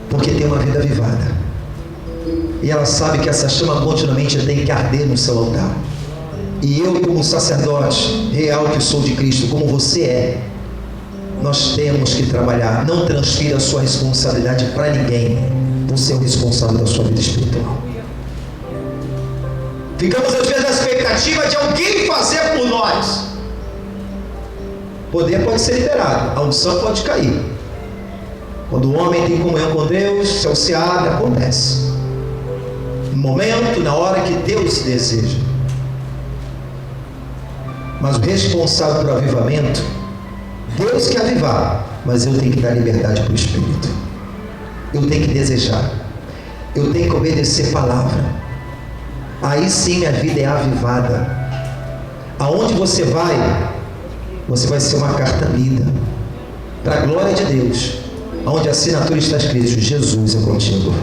S1: porque tem uma vida avivada, e ela sabe que essa chama continuamente tem que arder no seu altar. E eu, como sacerdote real que sou de Cristo, como você é, nós temos que trabalhar. Não transfira a sua responsabilidade para ninguém. Você é o responsável da sua vida espiritual. Ficamos às vezes expectativa de alguém fazer por nós. Poder pode ser liberado, a unção pode cair. Quando o homem tem comunhão com Deus, o céu se abre, acontece. No momento, na hora que Deus deseja. Mas o responsável pelo avivamento, Deus quer avivar, mas eu tenho que dar liberdade para o Espírito. Eu tenho que desejar. Eu tenho que obedecer a palavra. Aí sim minha vida é avivada. Aonde você vai ser uma carta lida para a glória de Deus, onde a assinatura está escrito: Jesus é contigo.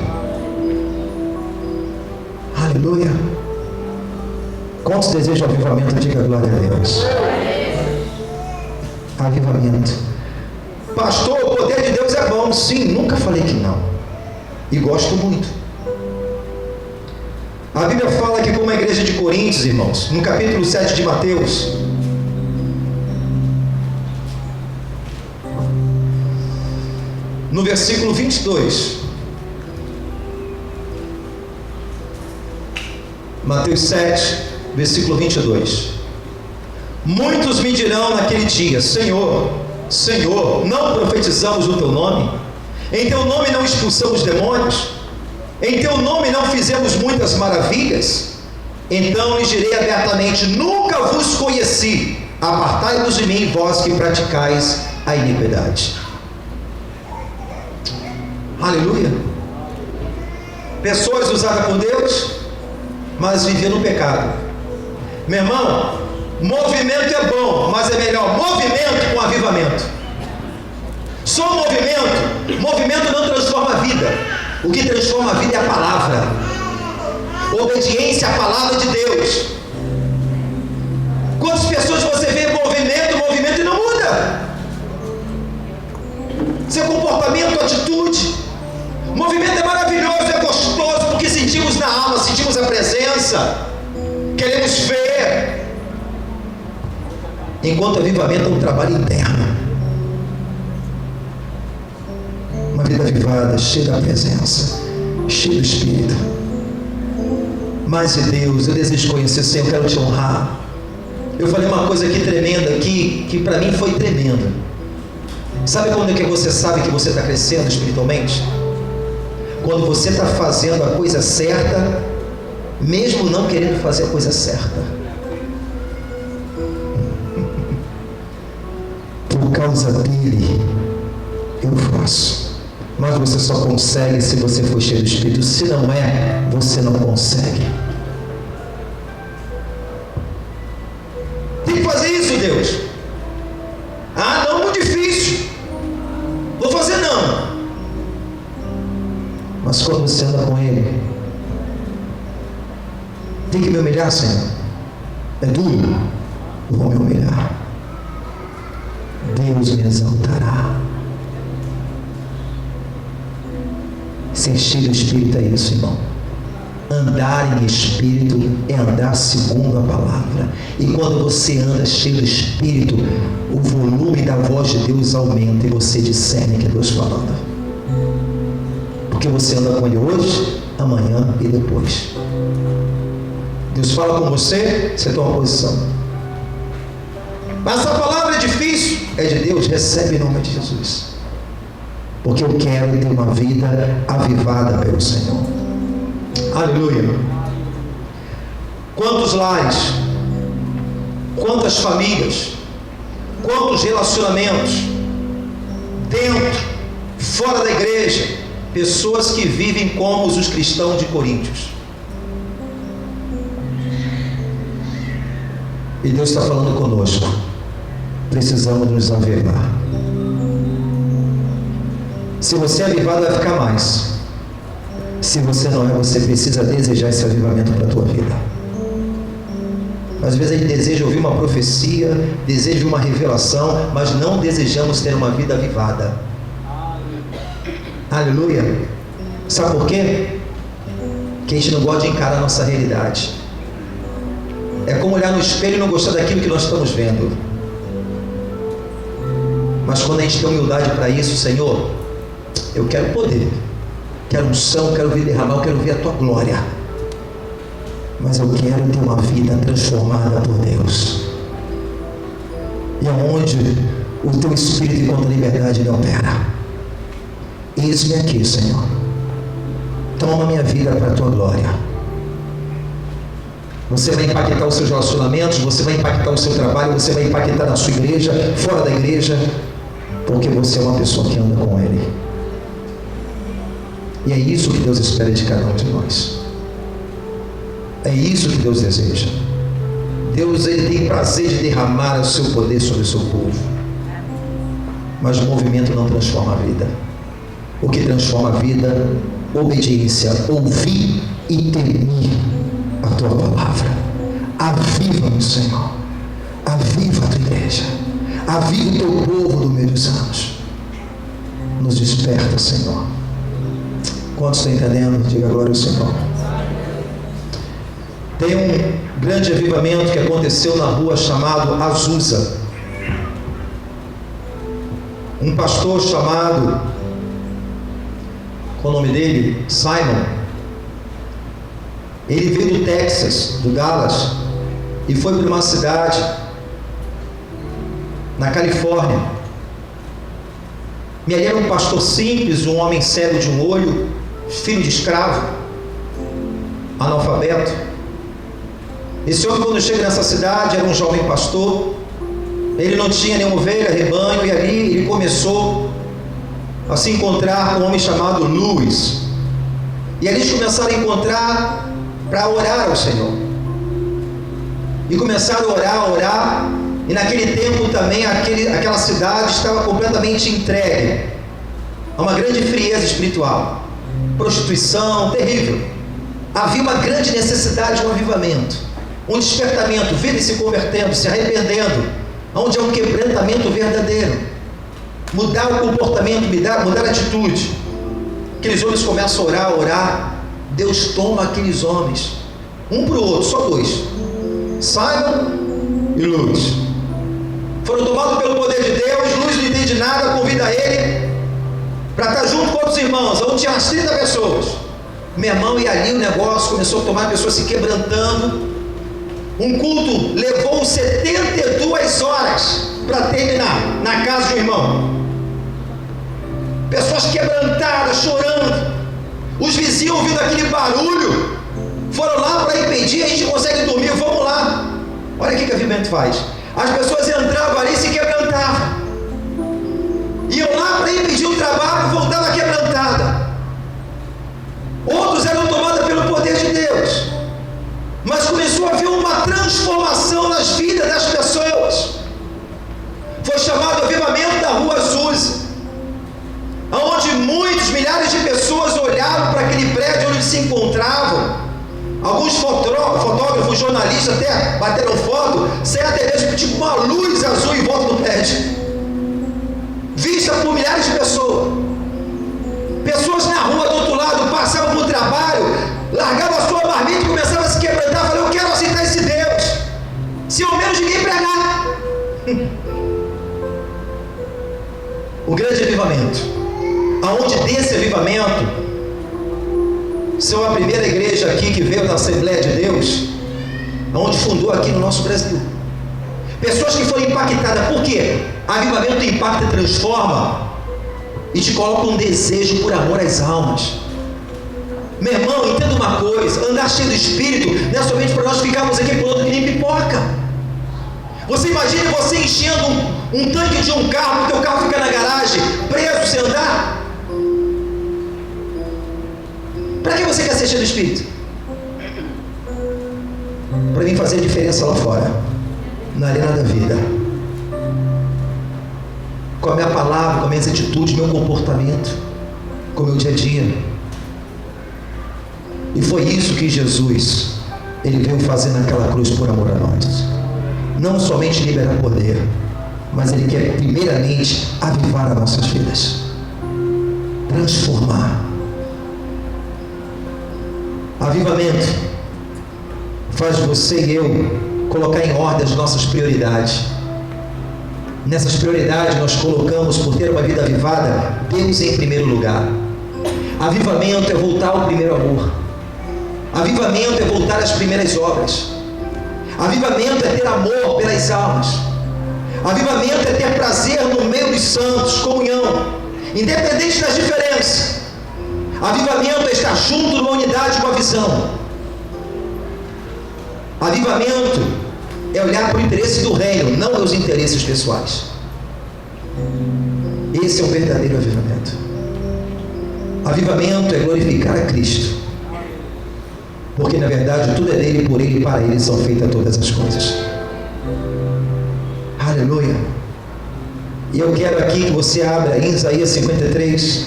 S1: Aleluia. Quantos desejam avivamento? Diga glória a Deus. Avivamento. Pastor, o poder de Deus é bom. Sim, nunca falei que não, e gosto muito. A Bíblia fala que, como a igreja de Coríntios, irmãos, no capítulo 7 de Mateus, no versículo 22, Mateus 7, versículo 22: muitos me dirão naquele dia: Senhor, Senhor, não profetizamos no teu nome? Em teu nome não expulsamos demônios? Em teu nome não fizemos muitas maravilhas? Então lhes direi abertamente: nunca vos conheci, apartai-vos de mim, vós que praticais a iniquidade. Aleluia. Pessoas usadas por Deus, mas viviam no pecado. Meu irmão, movimento é bom, mas é melhor movimento com avivamento. Só movimento não transforma a vida. O que transforma a vida é a palavra, obediência à palavra de Deus. Quantas pessoas você vê movimento e não muda? Seu comportamento, atitude. Movimento é maravilhoso, é gostoso, porque sentimos na alma, sentimos a presença, queremos ver. Enquanto avivamento é um trabalho interno. Uma vida avivada, cheia da presença, cheia do Espírito. Mas de Deus, eu desejo conhecer o Senhor, eu quero te honrar. Eu falei uma coisa aqui tremenda, que para mim foi tremenda. Sabe quando é que você sabe que você está crescendo espiritualmente? Quando você está fazendo a coisa certa, mesmo não querendo fazer a coisa certa. Por causa dele, eu faço. Mas você só consegue se você for cheio do Espírito. Se não é, você não consegue. Tem que fazer isso, Deus. Ah, não, muito difícil. Vou fazer não. Mas quando você anda com Ele, tem que me humilhar, Senhor. É duro. Eu vou me humilhar. Deus me exaltará. Ser cheio do Espírito é isso, irmão. Andar em Espírito é andar segundo a palavra. E quando você anda cheio do Espírito, o volume da voz de Deus aumenta e você discerne que é Deus falando. Porque você anda com Ele hoje, amanhã e depois. Deus fala com você, você toma posição. Mas a palavra é difícil, é de Deus, recebe em nome de Jesus. Porque eu quero ter uma vida avivada pelo Senhor. Aleluia. Quantos lares, quantas famílias, quantos relacionamentos, dentro, fora da igreja, pessoas que vivem como os cristãos de Coríntios. E Deus está falando conosco. Precisamos nos avivar. Se você é avivado, vai ficar mais. Se você não é, você precisa desejar esse avivamento para a tua vida. Às vezes a gente deseja ouvir uma profecia, deseja uma revelação, mas não desejamos ter uma vida avivada. Aleluia. Sabe por quê? Porque a gente não gosta de encarar a nossa realidade. É como olhar no espelho e não gostar daquilo que nós estamos vendo. Mas quando a gente tem humildade para isso, Senhor, eu quero poder, quero unção, quero ver derramar, eu quero ver a tua glória. mas eu quero ter uma vida transformada por Deus. E aonde o teu Espírito encontra liberdade, ele opera. Eis-me aqui, Senhor. Toma minha vida para a tua glória. Você vai impactar os seus relacionamentos, você vai impactar o seu trabalho, você vai impactar na sua igreja, fora da igreja, porque você é uma pessoa que anda com Ele. E é isso que Deus espera de cada um de nós. É isso que Deus deseja. Deus, ele tem prazer de derramar o seu poder sobre o seu povo. Mas o movimento não transforma a vida. O que transforma a vida, obediência, ouvir e temer a tua palavra. Aviva-nos, Senhor. Aviva a tua igreja. Aviva o teu povo do meio dos anos. Nos desperta, Senhor. Quantos estão entendendo? Diga glória ao Senhor. Tem um grande avivamento que aconteceu na rua chamado Azusa. Um pastor chamado, qual o nome dele? Simon. Ele veio do Texas, do Dallas, e foi para uma cidade na Califórnia. E ali era um pastor simples, um homem cego de um olho, filho de escravo, analfabeto. Esse homem, quando chega nessa cidade, era um jovem pastor. Ele não tinha nenhuma ovelha, rebanho, e ali ele começou a se encontrar com um homem chamado Luiz. E ali eles começaram a encontrar para orar ao Senhor. E começaram a orar. E naquele tempo também aquela cidade estava completamente entregue a uma grande frieza espiritual, prostituição terrível. Havia uma grande necessidade de um avivamento, um despertamento, vidas se convertendo, se arrependendo, onde há um quebrantamento verdadeiro, mudar o comportamento, mudar a atitude. Aqueles homens começam a orar, Deus toma aqueles homens, um para o outro, só dois, Simon e Luiz. Foram tomados pelo poder de Deus. Luiz não entende nada, convida ele para estar junto com outros irmãos, onde tinha umas 30 pessoas. Meu irmão, e ali o negócio começou a tomar, pessoas se quebrantando. Um culto levou 72 horas para terminar na casa de um irmão. Pessoas quebrantadas, chorando. Os vizinhos ouvindo aquele barulho, foram lá para impedir, a gente consegue dormir, vamos lá. Olha o que o avivamento faz. As pessoas entravam ali e se quebrantavam. Iam lá para impedir o trabalho e voltavam quebrantada. Outros eram tomados pelo poder de Deus. Mas começou a haver uma transformação nas vidas das pessoas. Foi chamado avivamento da Rua Azusa, onde muitos, milhares de pessoas olharam para aquele prédio onde se encontravam. Alguns fotógrafos, jornalistas até bateram foto, sem até mesmo tipo uma luz azul em volta do prédio, vista por milhares de pessoas. Pessoas na rua do outro lado passavam por trabalho, largavam a sua marmita e começavam a se quebrantar. Falaram: eu quero aceitar esse Deus, se ao menos ninguém pregar. O grande avivamento, aonde desse avivamento, são a primeira igreja aqui que veio da Assembleia de Deus, onde fundou aqui no nosso Brasil. Pessoas que foram impactadas. Por quê? Avivamento impacta e transforma e te coloca um desejo por amor às almas. Meu irmão, entenda uma coisa: andar cheio do Espírito não é somente para nós ficarmos aqui pulando que nem pipoca. Você imagina você enchendo um tanque de um carro, o teu carro fica na garagem, preso sem andar? Para que você quer ser cheio do Espírito? Para mim fazer a diferença lá fora, na arena da vida, com a minha palavra, com as minhas atitudes, meu comportamento, com o meu dia a dia. E foi isso que Jesus, ele veio fazer naquela cruz por amor a nós. Não somente liberar poder, mas ele quer primeiramente avivar as nossas vidas, transformar. Avivamento faz você e eu colocar em ordem as nossas prioridades. Nessas prioridades nós colocamos, por ter uma vida avivada, Deus em primeiro lugar. Avivamento é voltar ao primeiro amor. Avivamento é voltar às primeiras obras. Avivamento é ter amor pelas almas. Avivamento é ter prazer no meio dos santos, comunhão, independente das diferenças. Avivamento é estar junto numa unidade com a visão. Avivamento é olhar para o interesse do reino, não os interesses pessoais. Esse é o verdadeiro avivamento. Avivamento é glorificar a Cristo, porque na verdade tudo é dele, por ele e para ele são feitas todas as coisas. Aleluia. E eu quero aqui que você abra em Isaías 53,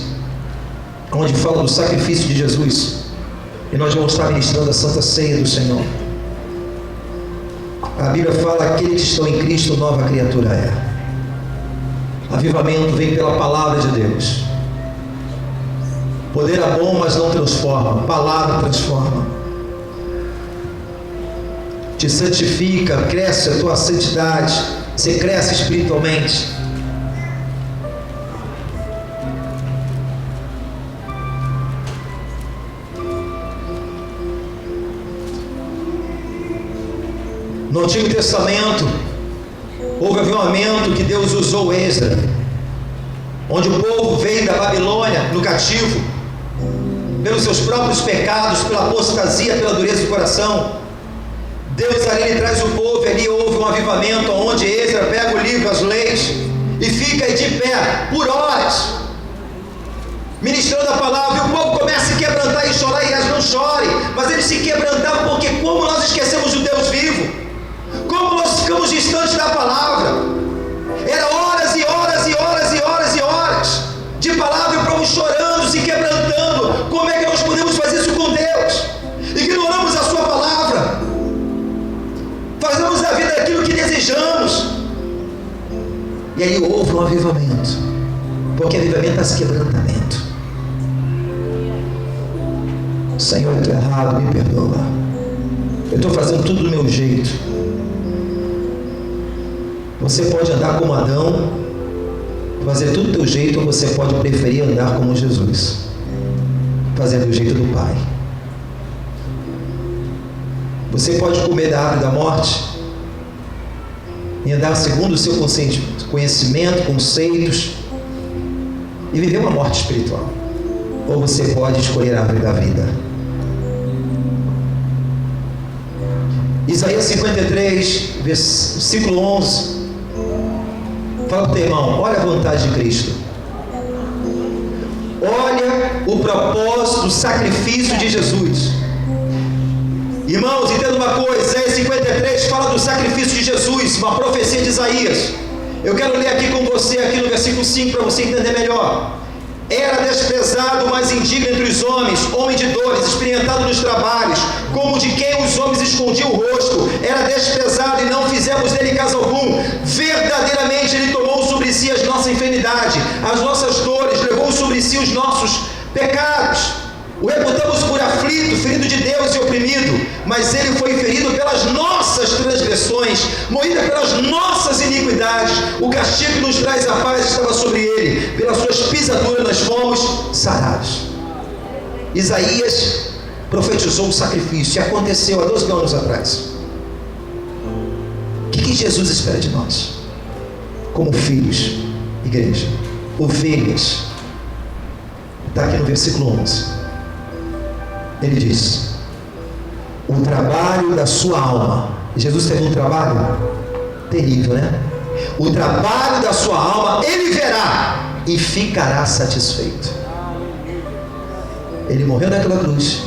S1: onde fala do sacrifício de Jesus, e nós vamos estar ministrando a Santa Ceia do Senhor. A Bíblia fala: aquele que estão em Cristo, nova criatura é. Avivamento vem pela palavra de Deus. Poder é bom, mas não transforma. Palavra transforma. Te santifica, cresce a tua santidade. Você cresce espiritualmente. No Antigo Testamento, houve avivamento que Deus usou Esdras, onde o povo veio da Babilônia no cativo, pelos seus próprios pecados, pela apostasia, pela dureza do coração. Deus ali traz o povo, ali houve um avivamento, onde Esdras pega o livro, as leis, e fica aí de pé, por horas, ministrando a palavra, e o povo começa a se quebrantar e chorar, e eles não chorem, mas eles se quebrantavam, porque como nós esquecemos o Deus vivo, como nós ficamos distantes da palavra. Era horas e horas e horas e horas e horas de palavra, e o povo chorando, se quebrantando. Como é que nós podemos fazer isso com Deus? Ignoramos a sua palavra, fazemos da vida aquilo que desejamos. E aí houve um avivamento, porque avivamento é quebrantamento. Senhor, eu estou errado, me perdoa. Eu estou fazendo tudo do meu jeito. Você pode andar como Adão, fazer tudo do teu jeito, ou você pode preferir andar como Jesus, fazer do jeito do Pai. Você pode comer da árvore da morte e andar segundo o seu conhecimento, conceitos, e viver uma morte espiritual. Ou você pode escolher a árvore da vida. Isaías 53, versículo 11. Fala para o teu irmão: olha a vontade de Cristo. Olha o propósito do sacrifício de Jesus. Irmãos, entenda uma coisa: Isaías 53 fala do sacrifício de Jesus, uma profecia de Isaías. Eu quero ler aqui com você, aqui no versículo 5, para você entender melhor. Era desprezado, mas indigno entre os homens, homem de dores, experimentado nos trabalhos, como de quem os homens escondiam o rosto. Era desprezado e não fizemos dele caso algum. Verdadeiramente ele tomou sobre si as nossas enfermidades, as nossas dores, levou sobre si os nossos pecados. O reputamos por aflito, ferido de Deus e oprimido, mas ele foi ferido pelas nossas transgressões, moído pelas nossas iniquidades. O castigo que nos traz a paz estava sobre ele, pelas suas pisaduras nós fomos sarados. Isaías profetizou um sacrifício, e aconteceu há 12 anos atrás. O que Jesus espera de nós, como filhos, igreja, ovelhas? Está aqui no versículo 11. Ele diz: o trabalho da sua alma. Jesus teve um trabalho terrível, né? O trabalho da sua alma ele verá e ficará satisfeito. Ele morreu naquela cruz,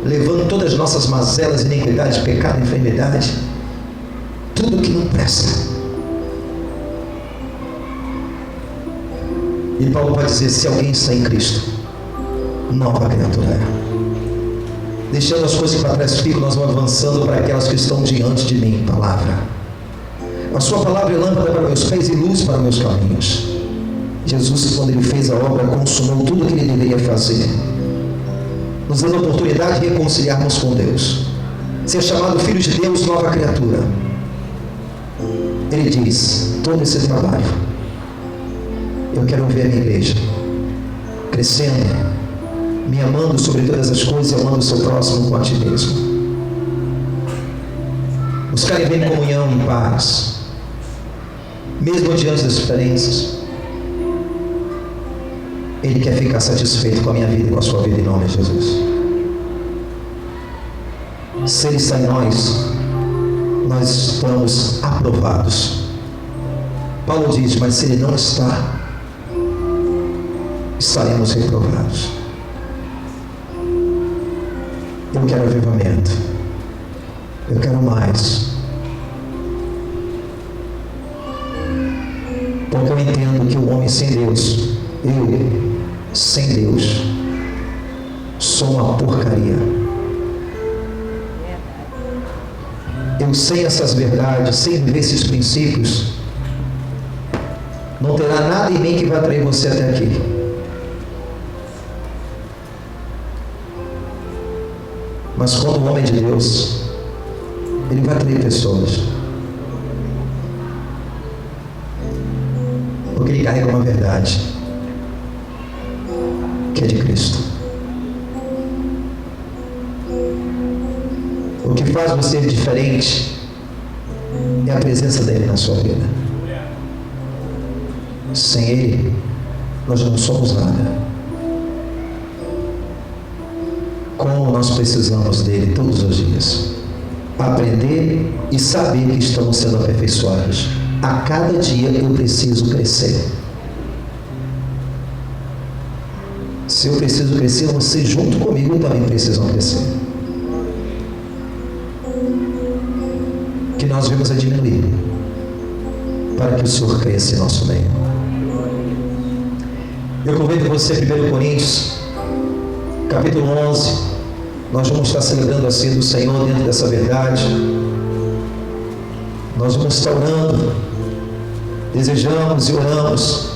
S1: levando todas as nossas mazelas, iniquidades, pecado, enfermidade, tudo que não presta. E Paulo vai dizer: se alguém está em Cristo, nova criatura é. Deixando as coisas que para trás ficam, nós vamos avançando para aquelas que estão diante de mim. Palavra. A sua palavra é lâmpada para meus pés e luz para meus caminhos. Jesus, quando ele fez a obra, consumou tudo o que ele deveria fazer, nos dando a oportunidade de reconciliarmos com Deus, ser chamado filho de Deus, nova criatura. Ele diz: tome esse trabalho. Eu quero ver a minha igreja crescendo, me amando sobre todas as coisas e amando o seu próximo com a ti mesmo. Buscar viver em comunhão, em paz, mesmo diante das diferenças. Ele quer ficar satisfeito com a minha vida e com a sua vida, em nome de Jesus. Se Ele está em nós, nós estamos aprovados. Paulo diz, mas se Ele não está, estaremos reprovados. Eu quero avivamento. Eu quero mais. Porque eu entendo que o homem sem Deus, eu sem Deus, sou uma porcaria. Eu sem essas verdades, sem viver esses princípios, não terá nada em mim que vai atrair você até aqui. Mas quando o homem de Deus, ele vai atrair pessoas, porque ele carrega uma verdade, que é de Cristo. O que faz você diferente é a presença dele na sua vida. Sem ele, nós não somos nada. Como nós precisamos dele todos os dias. Aprender e saber que estamos sendo aperfeiçoados. A cada dia eu preciso crescer. Se eu preciso crescer, você junto comigo também precisam crescer. Que nós vamos a diminuir, para que o Senhor cresça em nosso meio. Eu convido você, 1 Coríntios, capítulo 11. Nós vamos estar celebrando a ceia do Senhor dentro dessa verdade. Nós vamos estar orando, desejamos e oramos.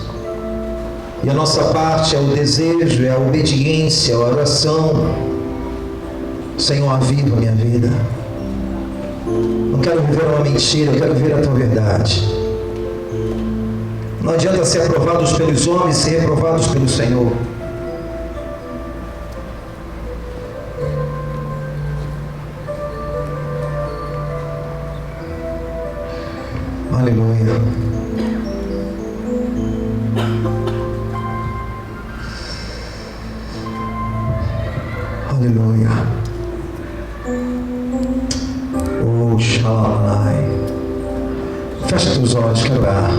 S1: E a nossa parte é o desejo, é a obediência, a oração. Senhor, aviva a minha vida. Não quero viver uma mentira, eu quero viver a tua verdade. Não adianta ser aprovados pelos homens e ser reprovados pelo Senhor. Aleluia. Aleluia. Oh, Shalai. Fecha teus olhos, quero orar.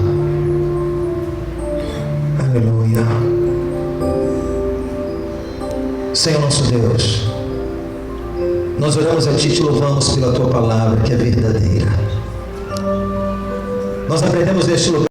S1: Aleluia. Senhor nosso Deus, nós oramos a Ti e te louvamos pela Tua palavra, que é verdadeira. Nós aprendemos neste lugar